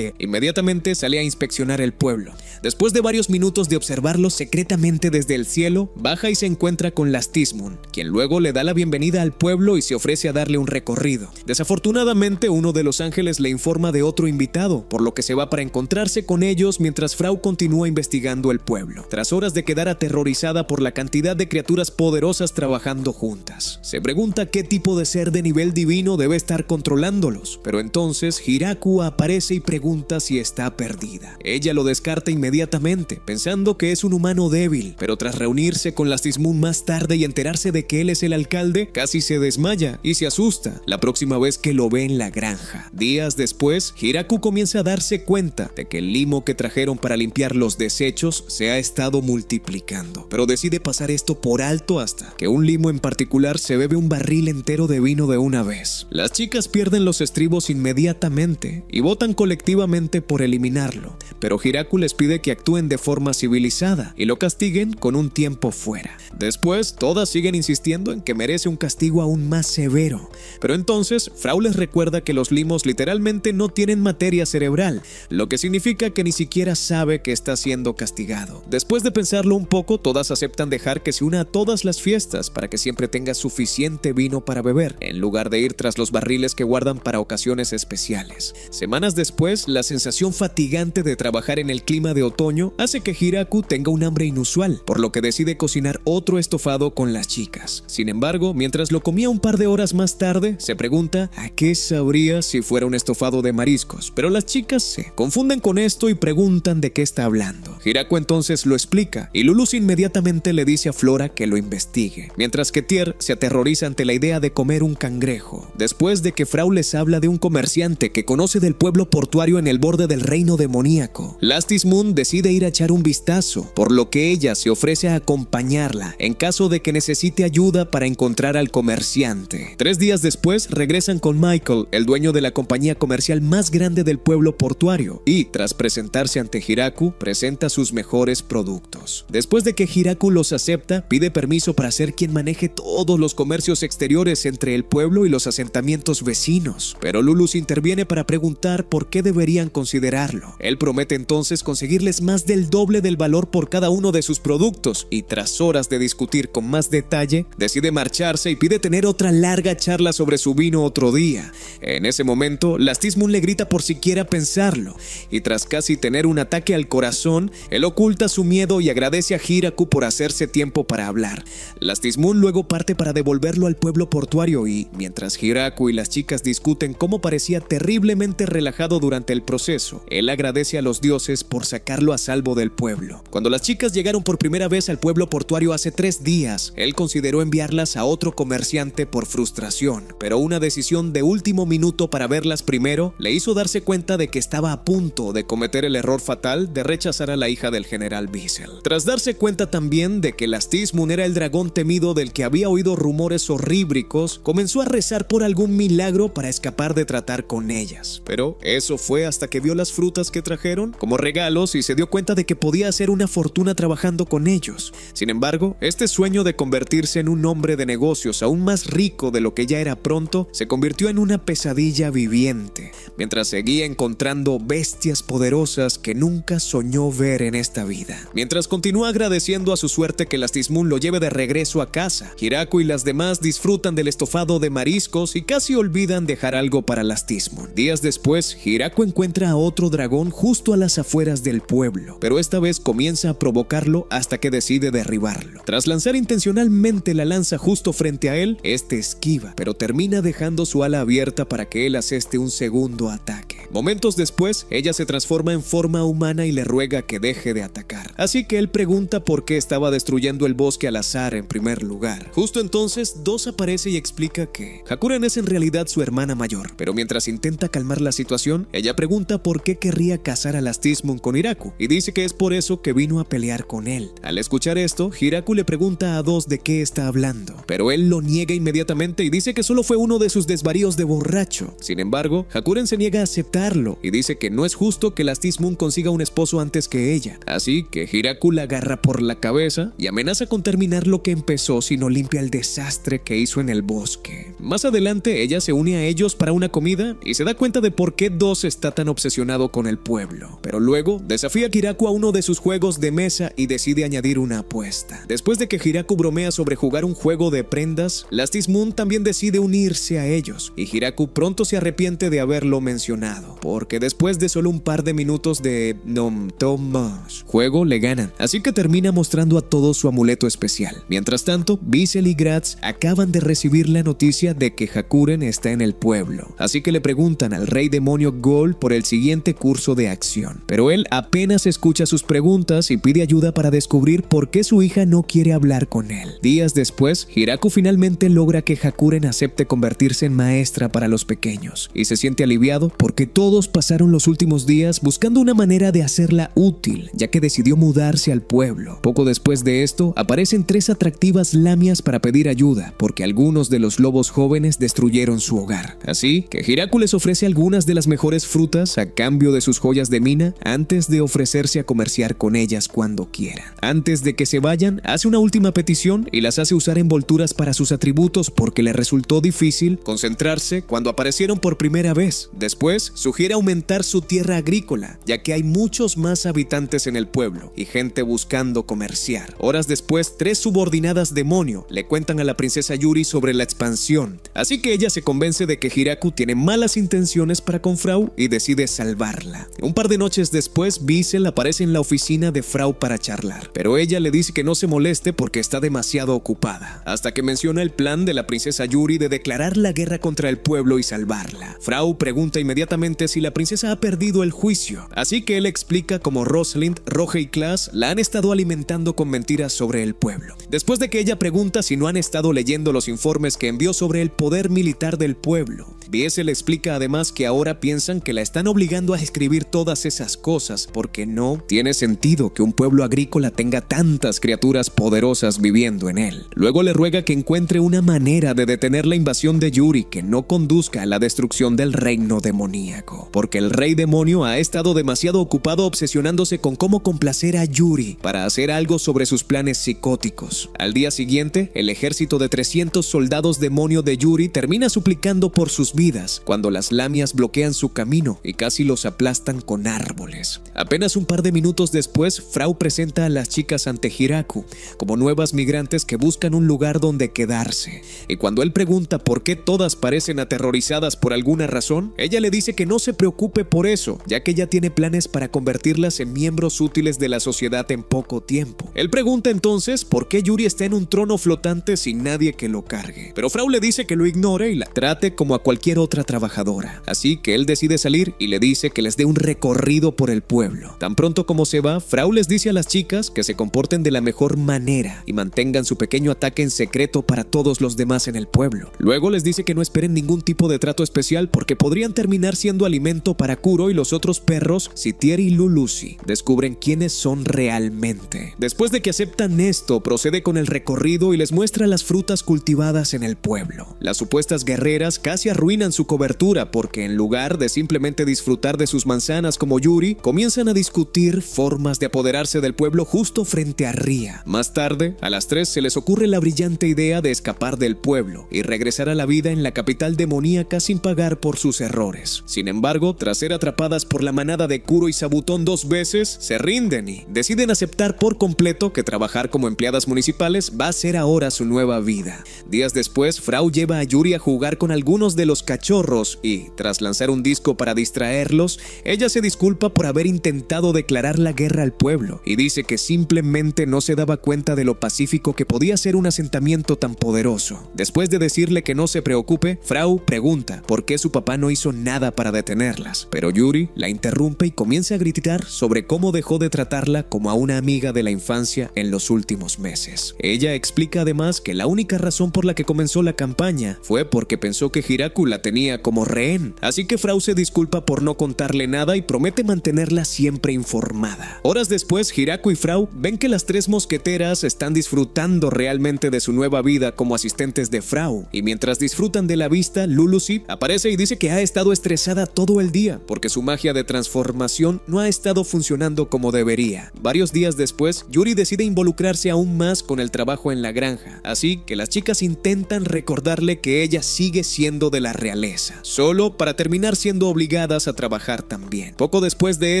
Inmediatamente sale a inspeccionar el pueblo. Después de varios minutos de observarlo secretamente desde el cielo, baja y se encuentra con Lastismun, quien luego le da la bienvenida al pueblo y se ofrece a darle un recorrido. Desafortunadamente, uno de los ángeles le informa de otro invitado, por lo que se va para encontrarse con ellos mientras Frau continúa investigando el pueblo. Tras horas de quedar aterrorizada por la cantidad de criaturas poderosas trabajando juntas, se pregunta qué tipo de ser de nivel divino debe estar controlándolos, pero entonces Hiraku aparece y pregunta si está perdida. Ella lo descarta inmediatamente, pensando que es un humano débil, pero tras reunirse con Lastismun más tarde y enterarse de que él es el alcalde, casi se desmaya y se asusta la próxima vez que lo ve en la granja. Días después, Hiraku comienza a darse cuenta de que el limo que trajeron para limpiar los desechos se ha estado multiplicando, pero decide pasar esto por alto hasta que un limo en particular se bebe un barril entero de vino de una vez. Las chicas pierden los estribos inmediatamente y votan colectivamente por eliminarlo, pero Hiraku les pide que actúen de forma civilizada y lo castiguen con un tiempo fuera. Después, todas siguen insistiendo en que merece un castigo aún más severo, pero entonces Frau les recuerda que los limos literalmente no tienen materia cerebral, lo que significa que ni siquiera sabe que está siendo castigado. Después de pensarlo un poco, todas aceptan dejar que se una a todas las fiestas para que siempre tenga suficiente vino para beber, en lugar de ir tras los barriles que guardan para ocasiones especiales. Semanas después, la sensación fatigante de trabajar en el clima de otoño hace que Hiraku tenga un hambre inusual, por lo que decide cocinar otro estofado con las chicas. Sin embargo, mientras lo comía un par de horas más tarde, se pregunta a qué sabría si fuera un estofado de mariscos, pero las chicas se confunden con esto y preguntan de qué está hablando. Hiraku entonces lo explica y Lulus inmediatamente le dice a Flora que lo investigue, mientras que Tier se aterroriza ante la idea de comer un cangrejo. Después de que Frau les habla de un comerciante que conoce del pueblo portuario en el borde del reino demoníaco, Lastismun decide ir a echar un vistazo, por lo que ella se ofrece a acompañarla en caso de que necesite ayuda para encontrar al comerciante. 3 días después regresan con Michael, el dueño de la compañía comercial más grande del pueblo portuario, y tras presentarse ante Hiraku, presenta sus mejores productos. Después de que Hiraku los acepta, pide permiso para ser quien maneje todos los comercios exteriores entre el pueblo y los asentamientos vecinos, pero Lulus interviene para preguntar por qué deberían considerarlo. Él promete entonces conseguirles más del doble del valor por cada uno de sus productos y tras horas de discutir con más detalle, decide marcharse y pide tener otra larga charla sobre su vino otro día. En ese momento, Lastismun le grita por siquiera pensarlo y tras casi tener un ataque al corazón, él oculta su miedo y agradece a Hiraku por hacerse tiempo para hablar. Lastismun luego parte para devolverlo al pueblo portuario y, mientras Hiraku y las chicas discuten cómo parecía terriblemente relajado durante el proceso, él agradece a los dioses por sacarlo a salvo del pueblo. Cuando las chicas llegaron por primera vez al pueblo portuario hace 3 días, él consideró enviarlas a otro comerciante por frustración, pero una decisión de último minuto para verlas primero le hizo darse cuenta de que estaba a punto de cometer el error fatal de rechazar a la hija del general Wiesel. Tras darse cuenta también de que Lastismun era el dragón temido del que había oído rumores horríbricos, comenzó a rezar por algún milagro para escapar de tratar con ellas. Pero eso fue hasta que vio las frutas que trajeron como regalos y se dio cuenta de que podía hacer una fortuna trabajando con ellos. Sin embargo, este sueño de convertirse en un hombre de negocios aún más rico de lo que ya era pronto, se convirtió en una pesadilla viviente, mientras seguía encontrando bestias poderosas que nunca soñó ver en esta vida. Mientras continúa agradeciendo a su suerte que Lastismun lo lleve de regreso a casa, Hiraku y las demás disfrutan del estofado de mariscos y casi olvidan dejar algo para Lastismun. Días después, Hiraku encuentra a otro dragón justo a las afueras del pueblo, pero esta vez comienza a provocarlo hasta que decide derribarlo. Tras lanzar intencionalmente la lanza justo frente a él, este esquiva, pero termina dejando su ala abierta para que él aseste un segundo ataque. Momentos después, ella se transforma en forma humana y le ruega que deje de atacar. Así que él pregunta por qué estaba destruyendo el bosque al azar en primer lugar. Justo entonces, Dos aparece y explica que Hakuren es en realidad su hermana mayor, pero mientras intenta calmar la situación, ella pregunta por qué querría casar a Lastismun con Hiraku y dice que es por eso que vino a pelear con él. Al escuchar esto, Hiraku le pregunta a Dos de qué está hablando, pero él lo niega inmediatamente y dice que solo fue uno de sus desvaríos de borracho. Sin embargo, Hakuren se niega a aceptarlo y dice que no es justo que la Stiss Moon consiga un esposo antes que ella. Así que Hiraku la agarra por la cabeza y amenaza con terminar lo que empezó si no limpia el desastre que hizo en el bosque. Más adelante, ella se une a ellos para una comida y se da cuenta de por qué Dos está tan obsesionado con el pueblo. Pero luego desafía a Hiraku a uno de sus juegos de mesa y decide añadir una apuesta. Después de que Hiraku bromea sobre jugar un juego de prendas, la Stiss Moon también decide unirse a ellos y Hiraku pronto se arrepiente de haberlo mencionado, porque después de solo un par de minutos de Nom Tomas juego le ganan, así que termina mostrando a todos su amuleto especial. Mientras tanto, Bissell y Gratz acaban de recibir la noticia de que Hakuren está en el pueblo, así que le preguntan al rey demonio Gol por el siguiente curso de acción, pero él apenas escucha sus preguntas y pide ayuda para descubrir por qué su hija no quiere hablar con él. Días después, Hiraku finalmente logra que Hakuren acepte convertirse en maestra para los pequeños y se siente aliviado porque todos pasaron los últimos días buscando una manera de hacerla útil, ya que decidió mudarse al pueblo. Poco después de esto, aparecen 3 atractivas lamias para pedir ayuda porque algunos de los lobos jóvenes destruyeron su hogar. Así que Hiraku les ofrece algunas de las mejores frutas a cambio de sus joyas de mina antes de ofrecerse a comerciar con ellas cuando quieran. Antes de que se vayan, hace una última petición y las hace usar envolturas para sus atributos porque le resultó difícil concentrarse cuando aparecieron por primera vez. Después, sugiere aumentar su tierra agrícola, ya que hay muchos más habitantes en el pueblo y gente buscando comerciar. Horas después, 3 subordinadas demonio le cuentan a la princesa Yuri sobre la expansión, así que ella se convence de que Hiraku tiene malas intenciones para con Frau y decide salvarla. Un par de noches después, Bissell aparece en la oficina de Frau para charlar, pero ella le dice que no se moleste porque está demasiado ocupada, hasta que menciona el plan de la princesa Yuri de declarar la guerra contra el pueblo y salvarla. Frau pregunta inmediatamente si la princesa ha perdido el juicio, así que él explica cómo Rosalind, Roge y Klaas la han estado alimentando con mentiras sobre el pueblo. Después de que ella pregunta si no han estado leyendo los informes que envió sobre el poder militar del pueblo, Bissell explica además que ahora piensan que la están obligando a escribir todas esas cosas porque no tiene sentido que un pueblo agrícola tenga tantas criaturas poderosas viviendo en él. Luego le ruega que encuentre una manera de detener la invasión de Yuri que no conduzca a la destrucción del reino demoníaco, porque el rey demonio ha estado demasiado ocupado obsesionándose con cómo complacer a Yuri para hacer algo sobre sus planes psicóticos. Al día siguiente, el ejército de 300 soldados demonio de Yuri termina suplicando por sus vidas cuando las lamias bloquean su camino y casi los aplastan con árboles. Apenas un par de minutos después, Frau presenta a las chicas ante Hiraku como nuevas migrantes que buscan un lugar donde quedarse, y cuando él pregunta por qué todas parecen aterrorizadas por alguna razón, ella le dice que no se preocupe por eso, ya que ella tiene planes para convertirlas en miembros útiles de la sociedad en poco tiempo. Él pregunta entonces por qué Yuri está en un trono flotante sin nadie que lo cargue, pero Frau le dice que lo ignore y la trate como a cualquier otra trabajadora, así que él decide salir y le dice que les dé un recorrido por el pueblo. Tan pronto como se va, Frau les dice a las chicas que se comporten de la mejor manera y mantengan su pequeño ataque en secreto para todos los demás en el pueblo. Luego les dice que no esperen ningún tipo de trato especial porque podrían terminar siendo alimento para Kuro y los otros perros si Tier y Lulusi descubren quiénes son realmente. Después de que aceptan esto, procede con el recorrido y les muestra las frutas cultivadas en el pueblo. Las supuestas guerreras casi arruinan su cobertura porque en lugar de simplemente disfrutar de sus manzanas como Yuri, comienzan a discutir formas de apoderarse del pueblo justo frente a Ria. Más tarde, a las 3 se les ocurre la brillante idea de escapar del pueblo y regresar a la vida en la capital demoníaca sin pagar por sus errores. Sin embargo, tras ser atrapadas por la manada de Kuro y Sabutón 2 veces, se rinden y deciden aceptar por completo que trabajar como empleadas municipales va a ser ahora su nueva vida. Días después, Frau lleva a Yuri a jugar con algunos de los cachorros y, tras lanzar un disco para distraerlos, ella se disculpa por haber intentado declarar la guerra al pueblo y dice que simplemente no se daba cuenta de lo pacífico que podía ser un asentamiento tan poderoso. Después de decirle que no se preocupe, Frau pregunta por qué su papá no hizo nada para detenerlas, pero Yuri la interrumpe y comienza a gritar sobre cómo dejó de tratarla como a una amiga de la infancia en los últimos meses. Ella explica además que la única razón por la que comenzó la campaña fue porque pensó que Hiraku la la tenía como rehén, así que Frau se disculpa por no contarle nada y promete mantenerla siempre informada. Horas después, Hiraku y Frau ven que las tres mosqueteras están disfrutando realmente de su nueva vida como asistentes de Frau, y mientras disfrutan de la vista, Lulusi aparece y dice que ha estado estresada todo el día porque su magia de transformación no ha estado funcionando como debería. Varios días después, Yuri decide involucrarse aún más con el trabajo en la granja, así que las chicas intentan recordarle que ella sigue siendo de la realeza, solo para terminar siendo obligadas a trabajar también. Poco después de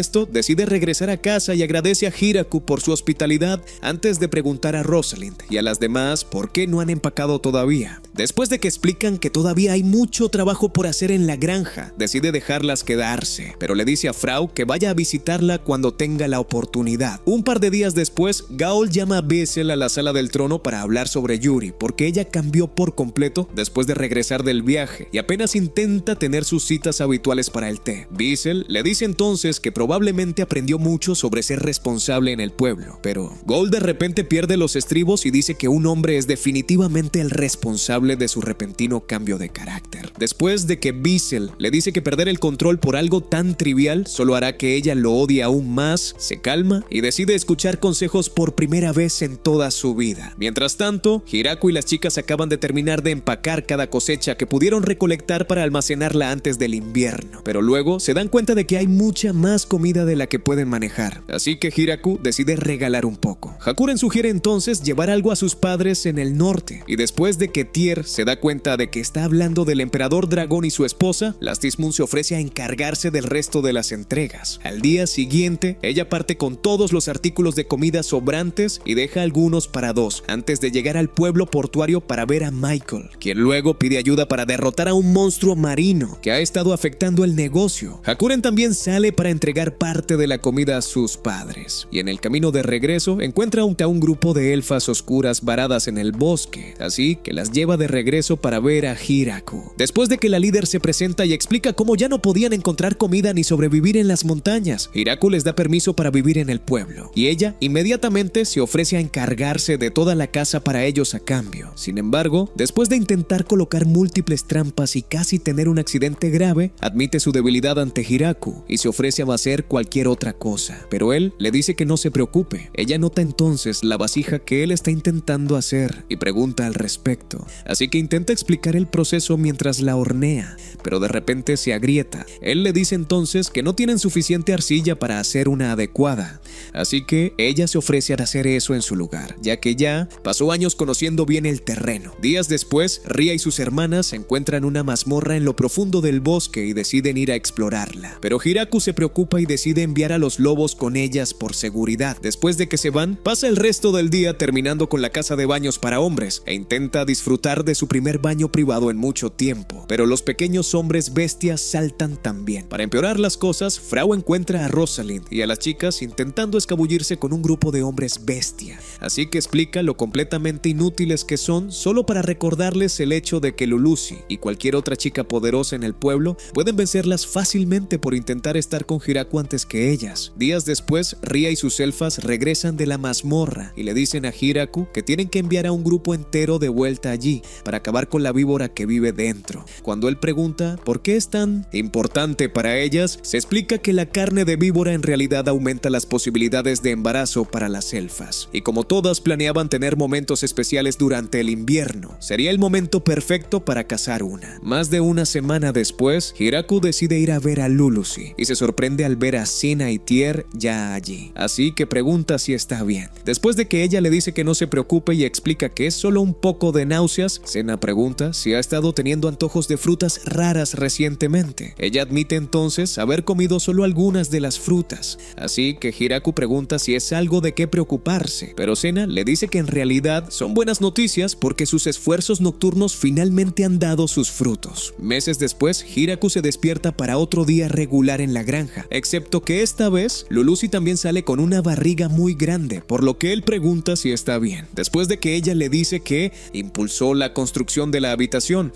esto, decide regresar a casa y agradece a Hiraku por su hospitalidad antes de preguntar a Rosalind y a las demás por qué no han empacado todavía. Después de que explican que todavía hay mucho trabajo por hacer en la granja, decide dejarlas quedarse, pero le dice a Frau que vaya a visitarla cuando tenga la oportunidad. Un par de días después, Gaol llama a Bissell a la sala del trono para hablar sobre Yuri, porque ella cambió por completo después de regresar del viaje y apenas intenta tener sus citas habituales para el té. Bissell le dice entonces que probablemente aprendió mucho sobre ser responsable en el pueblo, pero Gaol de repente pierde los estribos y dice que un hombre es definitivamente el responsable de su repentino cambio de carácter. Después de que Bissell le dice que perder el control por algo tan trivial solo hará que ella lo odie aún más, se calma y decide escuchar consejos por primera vez en toda su vida. Mientras tanto, Hiraku y las chicas acaban de terminar de empacar cada cosecha que pudieron recolectar para almacenarla antes del invierno, pero luego se dan cuenta de que hay mucha más comida de la que pueden manejar, así que Hiraku decide regalar un poco. Hakuren sugiere entonces llevar algo a sus padres en el norte, y después de que Tyr se da cuenta de que está hablando del emperador dragón y su esposa, Lastismun se ofrece a encargarse del resto de las entregas. Al día siguiente, ella parte con todos los artículos de comida sobrantes y deja algunos para dos, antes de llegar al pueblo portuario para ver a Michael, quien luego pide ayuda para derrotar a un monstruo marino que ha estado afectando el negocio. Hakuren también sale para entregar parte de la comida a sus padres, y en el camino de regreso encuentra a un grupo de elfas oscuras varadas en el bosque, así que las lleva de regreso para ver a Hiraku. Después de que la líder se presenta y explica cómo ya no podían encontrar comida ni sobrevivir en las montañas, Hiraku les da permiso para vivir en el pueblo, y ella inmediatamente se ofrece a encargarse de toda la casa para ellos a cambio. Sin embargo, después de intentar colocar múltiples trampas y casi tener un accidente grave, admite su debilidad ante Hiraku y se ofrece a hacer cualquier otra cosa, pero él le dice que no se preocupe. Ella nota entonces la vasija que él está intentando hacer y pregunta al respecto, así que intenta explicar el proceso mientras la hornea, pero de repente se agrieta. Él le dice entonces que no tienen suficiente arcilla para hacer una adecuada, así que ella se ofrece a hacer eso en su lugar, ya que ya pasó años conociendo bien el terreno. Días después, Ria y sus hermanas encuentran una mazmorra en lo profundo del bosque y deciden ir a explorarla, pero Hiraku se preocupa y decide enviar a los lobos con ellas por seguridad. Después de que se van, pasa el resto del día terminando con la casa de baños para hombres e intenta disfrutar de su primer baño privado en mucho tiempo, pero los pequeños hombres bestias saltan también. Para empeorar las cosas, Frau encuentra a Rosalind y a las chicas intentando escabullirse con un grupo de hombres bestia, así que explica lo completamente inútiles que son solo para recordarles el hecho de que Lulusi y cualquier otra chica poderosa en el pueblo pueden vencerlas fácilmente por intentar estar con Hiraku antes que ellas. Días después, Ria y sus elfas regresan de la mazmorra y le dicen a Hiraku que tienen que enviar a un grupo entero de vuelta allí para acabar con la víbora que vive dentro. Cuando él pregunta por qué es tan importante para ellas, se explica que la carne de víbora en realidad aumenta las posibilidades de embarazo para las elfas, y como todas planeaban tener momentos especiales durante el invierno, sería el momento perfecto para cazar una. Más de una semana después, Hiraku decide ir a ver a Lulusi y se sorprende al ver a Sina y Tyr ya allí, así que pregunta si está bien. Después de que ella le dice que no se preocupe y explica que es solo un poco de náuseas, Sina pregunta si ha estado teniendo antojos de frutas raras recientemente. Ella admite entonces haber comido solo algunas de las frutas, así que Hiraku pregunta si es algo de qué preocuparse, pero Sina le dice que en realidad son buenas noticias porque sus esfuerzos nocturnos finalmente han dado sus frutos. Meses después, Hiraku se despierta para otro día regular en la granja, excepto que esta vez Lulusi también sale con una barriga muy grande, por lo que él pregunta si está bien. Después de que ella le dice que impulsó la construcción de la habitación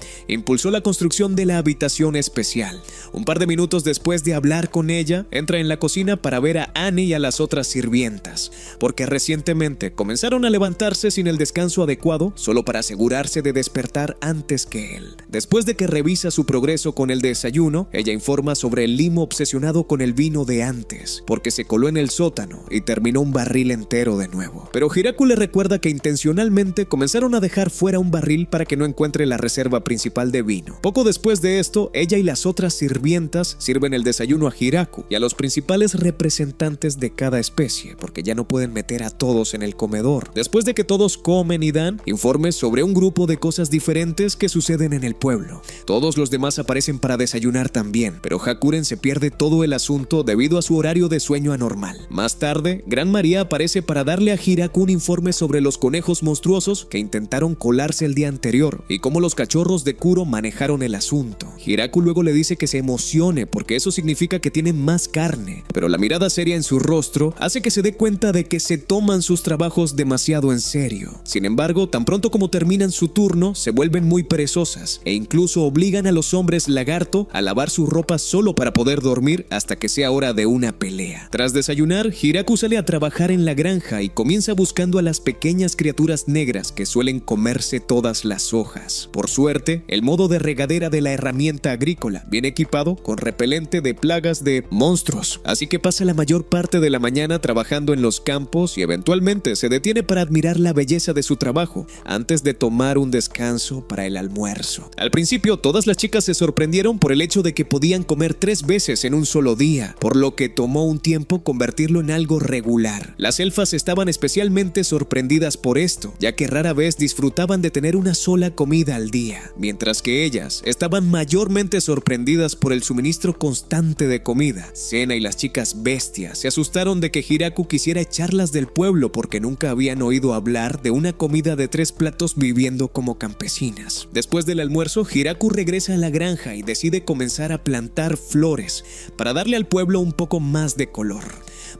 especial. Un par de minutos después de hablar con ella, entra en la cocina para ver a Annie y a las otras sirvientas, porque recientemente comenzaron a levantarse sin el descanso adecuado solo para asegurarse de despertar antes que él. Después de de que revisa su progreso con el desayuno, ella informa sobre el limo obsesionado con el vino de antes, porque se coló en el sótano y terminó un barril entero de nuevo. Pero Hiraku le recuerda que intencionalmente comenzaron a dejar fuera un barril para que no encuentre la reserva principal de vino. Poco después de esto, ella y las otras sirvientas sirven el desayuno a Hiraku y a los principales representantes de cada especie, porque ya no pueden meter a todos en el comedor. Después de que todos comen y dan informes sobre un grupo de cosas diferentes que suceden en el pueblo. Todos los demás aparecen para desayunar también, pero Hakuren se pierde todo el asunto debido a su horario de sueño anormal. Más tarde, Gran María aparece para darle a Hiraku un informe sobre los conejos monstruosos que intentaron colarse el día anterior y cómo los cachorros de Kuro manejaron el asunto. Hiraku luego le dice que se emocione porque eso significa que tienen más carne, pero la mirada seria en su rostro hace que se dé cuenta de que se toman sus trabajos demasiado en serio. Sin embargo, tan pronto como terminan su turno, se vuelven muy perezosas e incluso obligan a los hombres lagarto a lavar su ropa solo para poder dormir hasta que sea hora de una pelea. Tras desayunar, Hiraku sale a trabajar en la granja y comienza buscando a las pequeñas criaturas negras que suelen comerse todas las hojas. Por suerte, el modo de regadera de la herramienta agrícola viene equipado con repelente de plagas de monstruos, así que pasa la mayor parte de la mañana trabajando en los campos y eventualmente se detiene para admirar la belleza de su trabajo antes de tomar un descanso para el almuerzo. Al principio, todas las chicas se sorprendieron por el hecho de que podían comer 3 veces en un solo día, por lo que tomó un tiempo convertirlo en algo regular. Las elfas estaban especialmente sorprendidas por esto, ya que rara vez disfrutaban de tener una sola comida al día, mientras que ellas estaban mayormente sorprendidas por el suministro constante de comida. Sena y las chicas bestias se asustaron de que Hiraku quisiera echarlas del pueblo porque nunca habían oído hablar de una comida de 3 platos viviendo como campesinas. Después del almuerzo, Hiraku regresa a la granja y decide comenzar a plantar flores para darle al pueblo un poco más de color.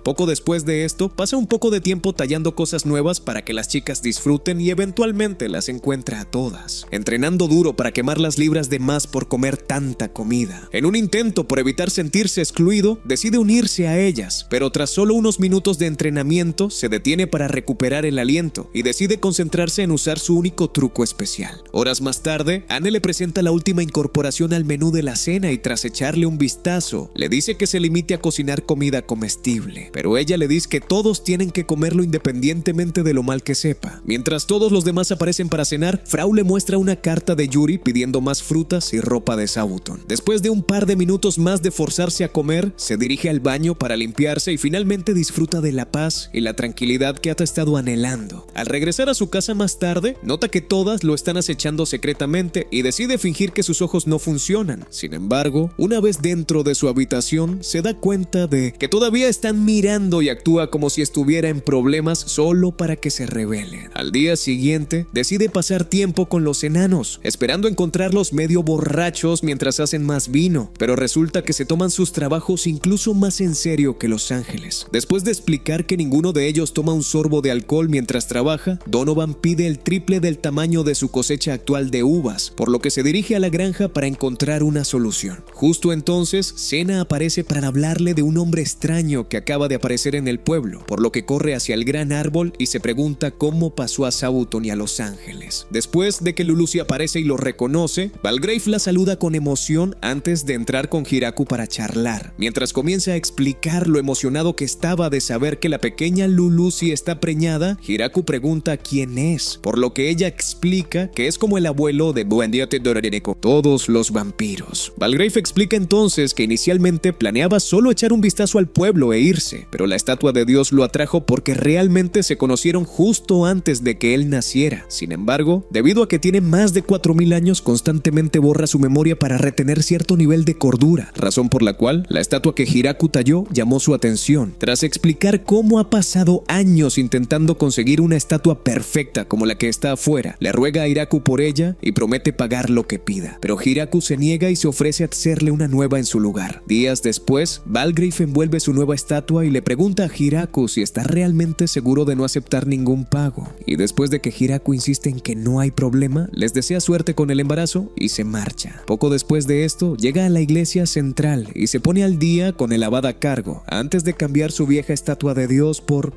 Poco después de esto, pasa un poco de tiempo tallando cosas nuevas para que las chicas disfruten y eventualmente las encuentra a todas, entrenando duro para quemar las libras de más por comer tanta comida. En un intento por evitar sentirse excluido, decide unirse a ellas, pero tras solo unos minutos de entrenamiento, se detiene para recuperar el aliento y decide concentrarse en usar su único truco especial. Horas más tarde, Anne le presenta la última incorporación al menú de la cena y tras echarle un vistazo, le dice que se limite a cocinar comida comestible. Pero ella le dice que todos tienen que comerlo independientemente de lo mal que sepa. Mientras todos los demás aparecen para cenar, Frau le muestra una carta de Yuri pidiendo más frutas y ropa de Sabuton. Después de un par de minutos más de forzarse a comer, se dirige al baño para limpiarse y finalmente disfruta de la paz y la tranquilidad que ha estado anhelando. Al regresar a su casa más tarde, nota que todas lo están acechando secretamente y decide fingir que sus ojos no funcionan. Sin embargo, una vez dentro de su habitación, se da cuenta de que todavía están mirando y actúa como si estuviera en problemas solo para que se rebelen. Al día siguiente, decide pasar tiempo con los enanos, esperando encontrarlos medio borrachos mientras hacen más vino, pero resulta que se toman sus trabajos incluso más en serio que los ángeles. Después de explicar que ninguno de ellos toma un sorbo de alcohol mientras trabaja, Donovan pide el triple del tamaño de su cosecha actual de uvas, por lo que se dirige a la granja para encontrar una solución. Justo entonces, Sena aparece para hablarle de un hombre extraño que acaba de aparecer en el pueblo, por lo que corre hacia el gran árbol y se pregunta cómo pasó a Sabuton y a Los Ángeles. Después de que Lulusi aparece y lo reconoce, Valgrave la saluda con emoción antes de entrar con Hiraku para charlar. Mientras comienza a explicar lo emocionado que estaba de saber que la pequeña Lulusi está preñada, Hiraku pregunta quién es, por lo que ella explica que es como el abuelo de todos los vampiros. Valgrave explica entonces que inicialmente planeaba solo echar un vistazo al pueblo e irse, pero la estatua de Dios lo atrajo porque realmente se conocieron justo antes de que él naciera. Sin embargo, debido a que tiene más de 4000 años, constantemente borra su memoria para retener cierto nivel de cordura, razón por la cual la estatua que Hiraku talló llamó su atención. Tras explicar cómo ha pasado años intentando conseguir una estatua perfecta como la que está afuera, le ruega a Hiraku por ella y promete pagar lo que pida, pero Hiraku se niega y se ofrece a hacerle una nueva en su lugar. Días después, Valgrave envuelve su nueva estatua y le pregunta a Hiraku si está realmente seguro de no aceptar ningún pago. Y después de que Hiraku insiste en que no hay problema, les desea suerte con el embarazo y se marcha. Poco después de esto, llega a la iglesia central y se pone al día con el abad a cargo, antes de cambiar su vieja estatua de Dios por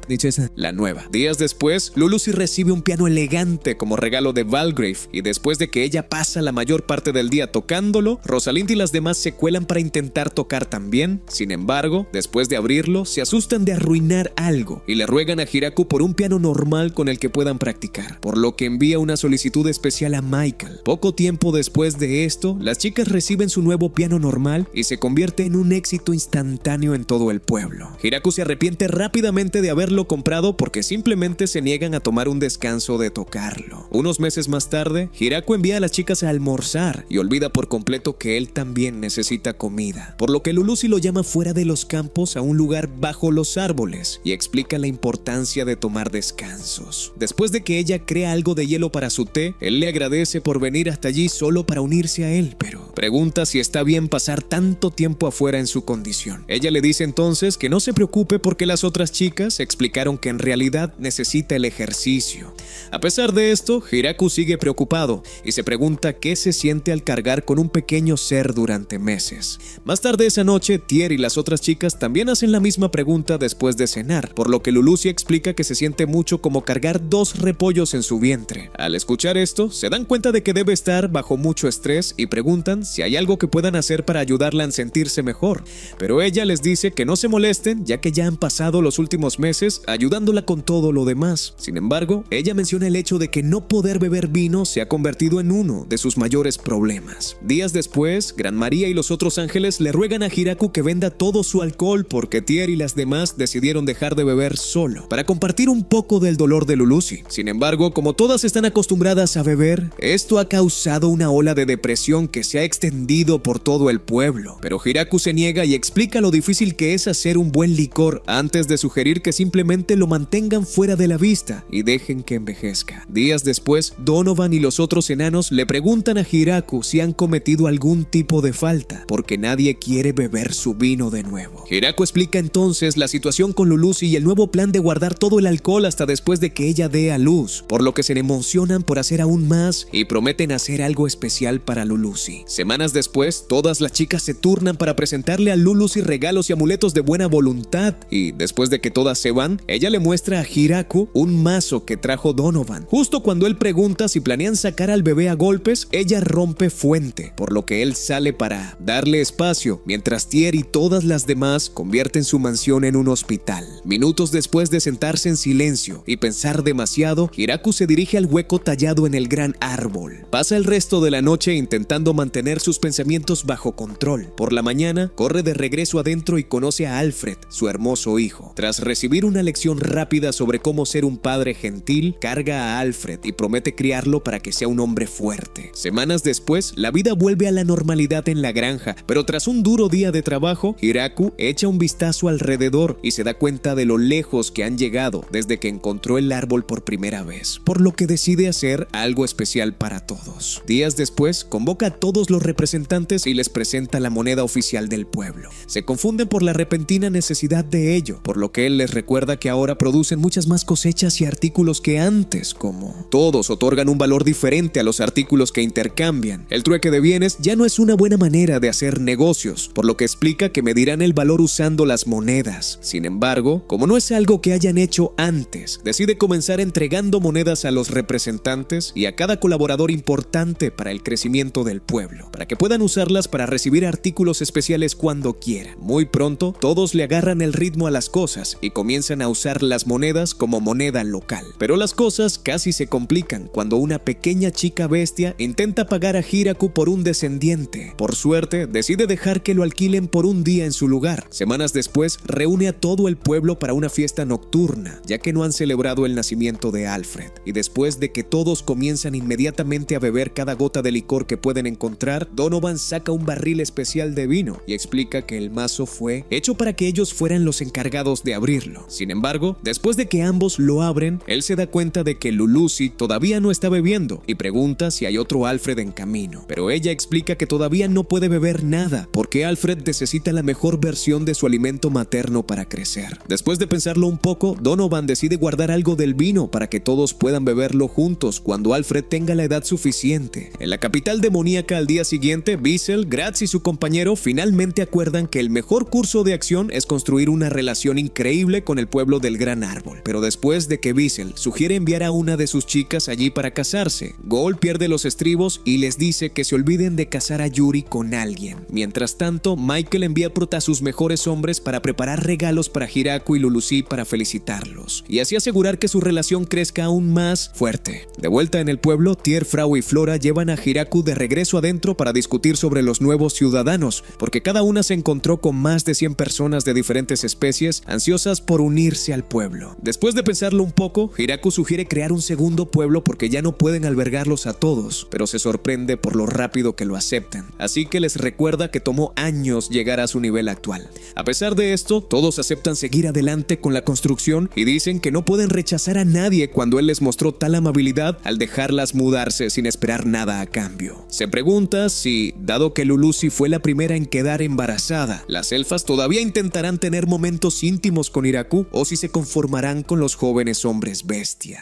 la nueva. Días después, Lulusi recibe un piano elegante como regalo de Valgrave y después de que ella pasa la mayoría mayor parte del día tocándolo, Rosalind y las demás se cuelan para intentar tocar también. Sin embargo, después de abrirlo, se asustan de arruinar algo y le ruegan a Hiraku por un piano normal con el que puedan practicar, por lo que envía una solicitud especial a Michael. Poco tiempo después de esto, las chicas reciben su nuevo piano normal y se convierte en un éxito instantáneo en todo el pueblo. Hiraku se arrepiente rápidamente de haberlo comprado porque simplemente se niegan a tomar un descanso de tocarlo. Unos meses más tarde, Hiraku envía a las chicas a almorzar y olvida por completo que él también necesita comida, por lo que Lulusi lo llama fuera de los campos a un lugar bajo los árboles y explica la importancia de tomar descansos. Después de que ella crea algo de hielo para su té, él le agradece por venir hasta allí solo para unirse a él, pero pregunta si está bien pasar tanto tiempo afuera en su condición. Ella le dice entonces que no se preocupe porque las otras chicas explicaron que en realidad necesita el ejercicio. A pesar de esto, Hiraku sigue preocupado y se pregunta qué se siente al cargar con un pequeño ser durante meses. Más tarde esa noche, Tier y las otras chicas también hacen la misma pregunta después de cenar, por lo que Lulusi explica que se siente mucho como cargar 2 repollos en su vientre. Al escuchar esto, se dan cuenta de que debe estar bajo mucho estrés y preguntan si hay algo que puedan hacer para ayudarla a sentirse mejor, pero ella les dice que no se molesten ya que ya han pasado los últimos meses ayudándola con todo lo demás. Sin embargo, ella menciona el hecho de que no poder beber vino se ha convertido en uno de sus mayores problemas. Días después, Gran María y los otros ángeles le ruegan a Hiraku que venda todo su alcohol porque Tier y las demás decidieron dejar de beber solo, para compartir un poco del dolor de Lulusi. Sin embargo, como todas están acostumbradas a beber, esto ha causado una ola de depresión que se ha extendido por todo el pueblo. Pero Hiraku se niega y explica lo difícil que es hacer un buen licor antes de sugerir que simplemente lo mantengan fuera de la vista y dejen que envejezca. Días después, Donovan y los otros enanos le preguntan a Hiraku si han cometido algún tipo de falta, porque nadie quiere beber su vino de nuevo. Hiraku explica entonces la situación con Lulusi y el nuevo plan de guardar todo el alcohol hasta después de que ella dé a luz, por lo que se emocionan por hacer aún más y prometen hacer algo especial para Lulusi. Semanas después, todas las chicas se turnan para presentarle a Lulusi regalos y amuletos de buena voluntad, y después de que todas se van, ella le muestra a Hiraku un mazo que trajo Donovan. Justo cuando él pregunta si planean sacar al bebé a golpes, ella rompe fuente, por lo que él sale para darle espacio, mientras Tier y todas las demás convierten su mansión en un hospital. Minutos después de sentarse en silencio y pensar demasiado, Hiraku se dirige al hueco tallado en el gran árbol. Pasa el resto de la noche intentando mantener sus pensamientos bajo control. Por la mañana, corre de regreso adentro y conoce a Alfred, su hermoso hijo. Tras recibir una lección rápida sobre cómo ser un padre gentil, carga a Alfred y promete criarlo para que sea un hombre fuerte. Semanas después, la vida vuelve a la normalidad en la granja, pero tras un duro día de trabajo, Hiraku echa un vistazo alrededor y se da cuenta de lo lejos que han llegado desde que encontró el árbol por primera vez, por lo que decide hacer algo especial para todos. Días después, convoca a todos los representantes y les presenta la moneda oficial del pueblo. Se confunden por la repentina necesidad de ello, por lo que él les recuerda que ahora producen muchas más cosechas y artículos que antes, como todos otorgan un valor diferente a los artículos que intercambian. El trueque de bienes ya no es una buena manera de hacer negocios, por lo que explica que medirán el valor usando las monedas. Sin embargo, como no es algo que hayan hecho antes, decide comenzar entregando monedas a los representantes y a cada colaborador importante para el crecimiento del pueblo, para que puedan usarlas para recibir artículos especiales cuando quieran. Muy pronto, todos le agarran el ritmo a las cosas y comienzan a usar las monedas como moneda local. Pero las cosas casi se complican cuando una pequeña chica bestia intenta pagar a Hiraku por un descendiente. Por suerte, decide dejar que lo alquilen por un día en su lugar. Semanas después, reúne a todo el pueblo para una fiesta nocturna, ya que no han celebrado el nacimiento de Alfred. Y después de que todos comienzan inmediatamente a beber cada gota de licor que pueden encontrar, Donovan saca un barril especial de vino y explica que el mazo fue hecho para que ellos fueran los encargados de abrirlo. Sin embargo, después de que ambos lo abren, él se da cuenta de que Lulusi todavía no está bebiendo y pregunta si hay otro Alfred en camino. Pero ella explica que todavía no puede beber nada porque Alfred necesita la mejor versión de su alimento materno para crecer. Después de pensarlo un poco, Donovan decide guardar algo del vino para que todos puedan beberlo juntos cuando Alfred tenga la edad suficiente. En la capital demoníaca al día siguiente, Bissell, Gratz y su compañero finalmente acuerdan que el mejor curso de acción es construir una relación increíble con el pueblo del Gran Árbol. Pero después de que Bissell sugiere enviar a una de sus chicas allí para casarse, Gold pierde los estribos nuevos y les dice que se olviden de casar a Yuri con alguien. Mientras tanto, Michael envía a sus mejores hombres para preparar regalos para Hiraku y Lulucí para felicitarlos, y así asegurar que su relación crezca aún más fuerte. De vuelta en el pueblo, Tier, Frau y Flora llevan a Hiraku de regreso adentro para discutir sobre los nuevos ciudadanos, porque cada una se encontró con más de 100 personas de diferentes especies ansiosas por unirse al pueblo. Después de pensarlo un poco, Hiraku sugiere crear un segundo pueblo porque ya no pueden albergarlos a todos, pero se sorprende por lo rápido que lo aceptan, así que les recuerda que tomó años llegar a su nivel actual. A pesar de esto, todos aceptan seguir adelante con la construcción y dicen que no pueden rechazar a nadie cuando él les mostró tal amabilidad al dejarlas mudarse sin esperar nada a cambio. Se pregunta si, dado que Lulucí fue la primera en quedar embarazada, las elfas todavía intentarán tener momentos íntimos con Hiraku o si se conformarán con los jóvenes hombres bestia.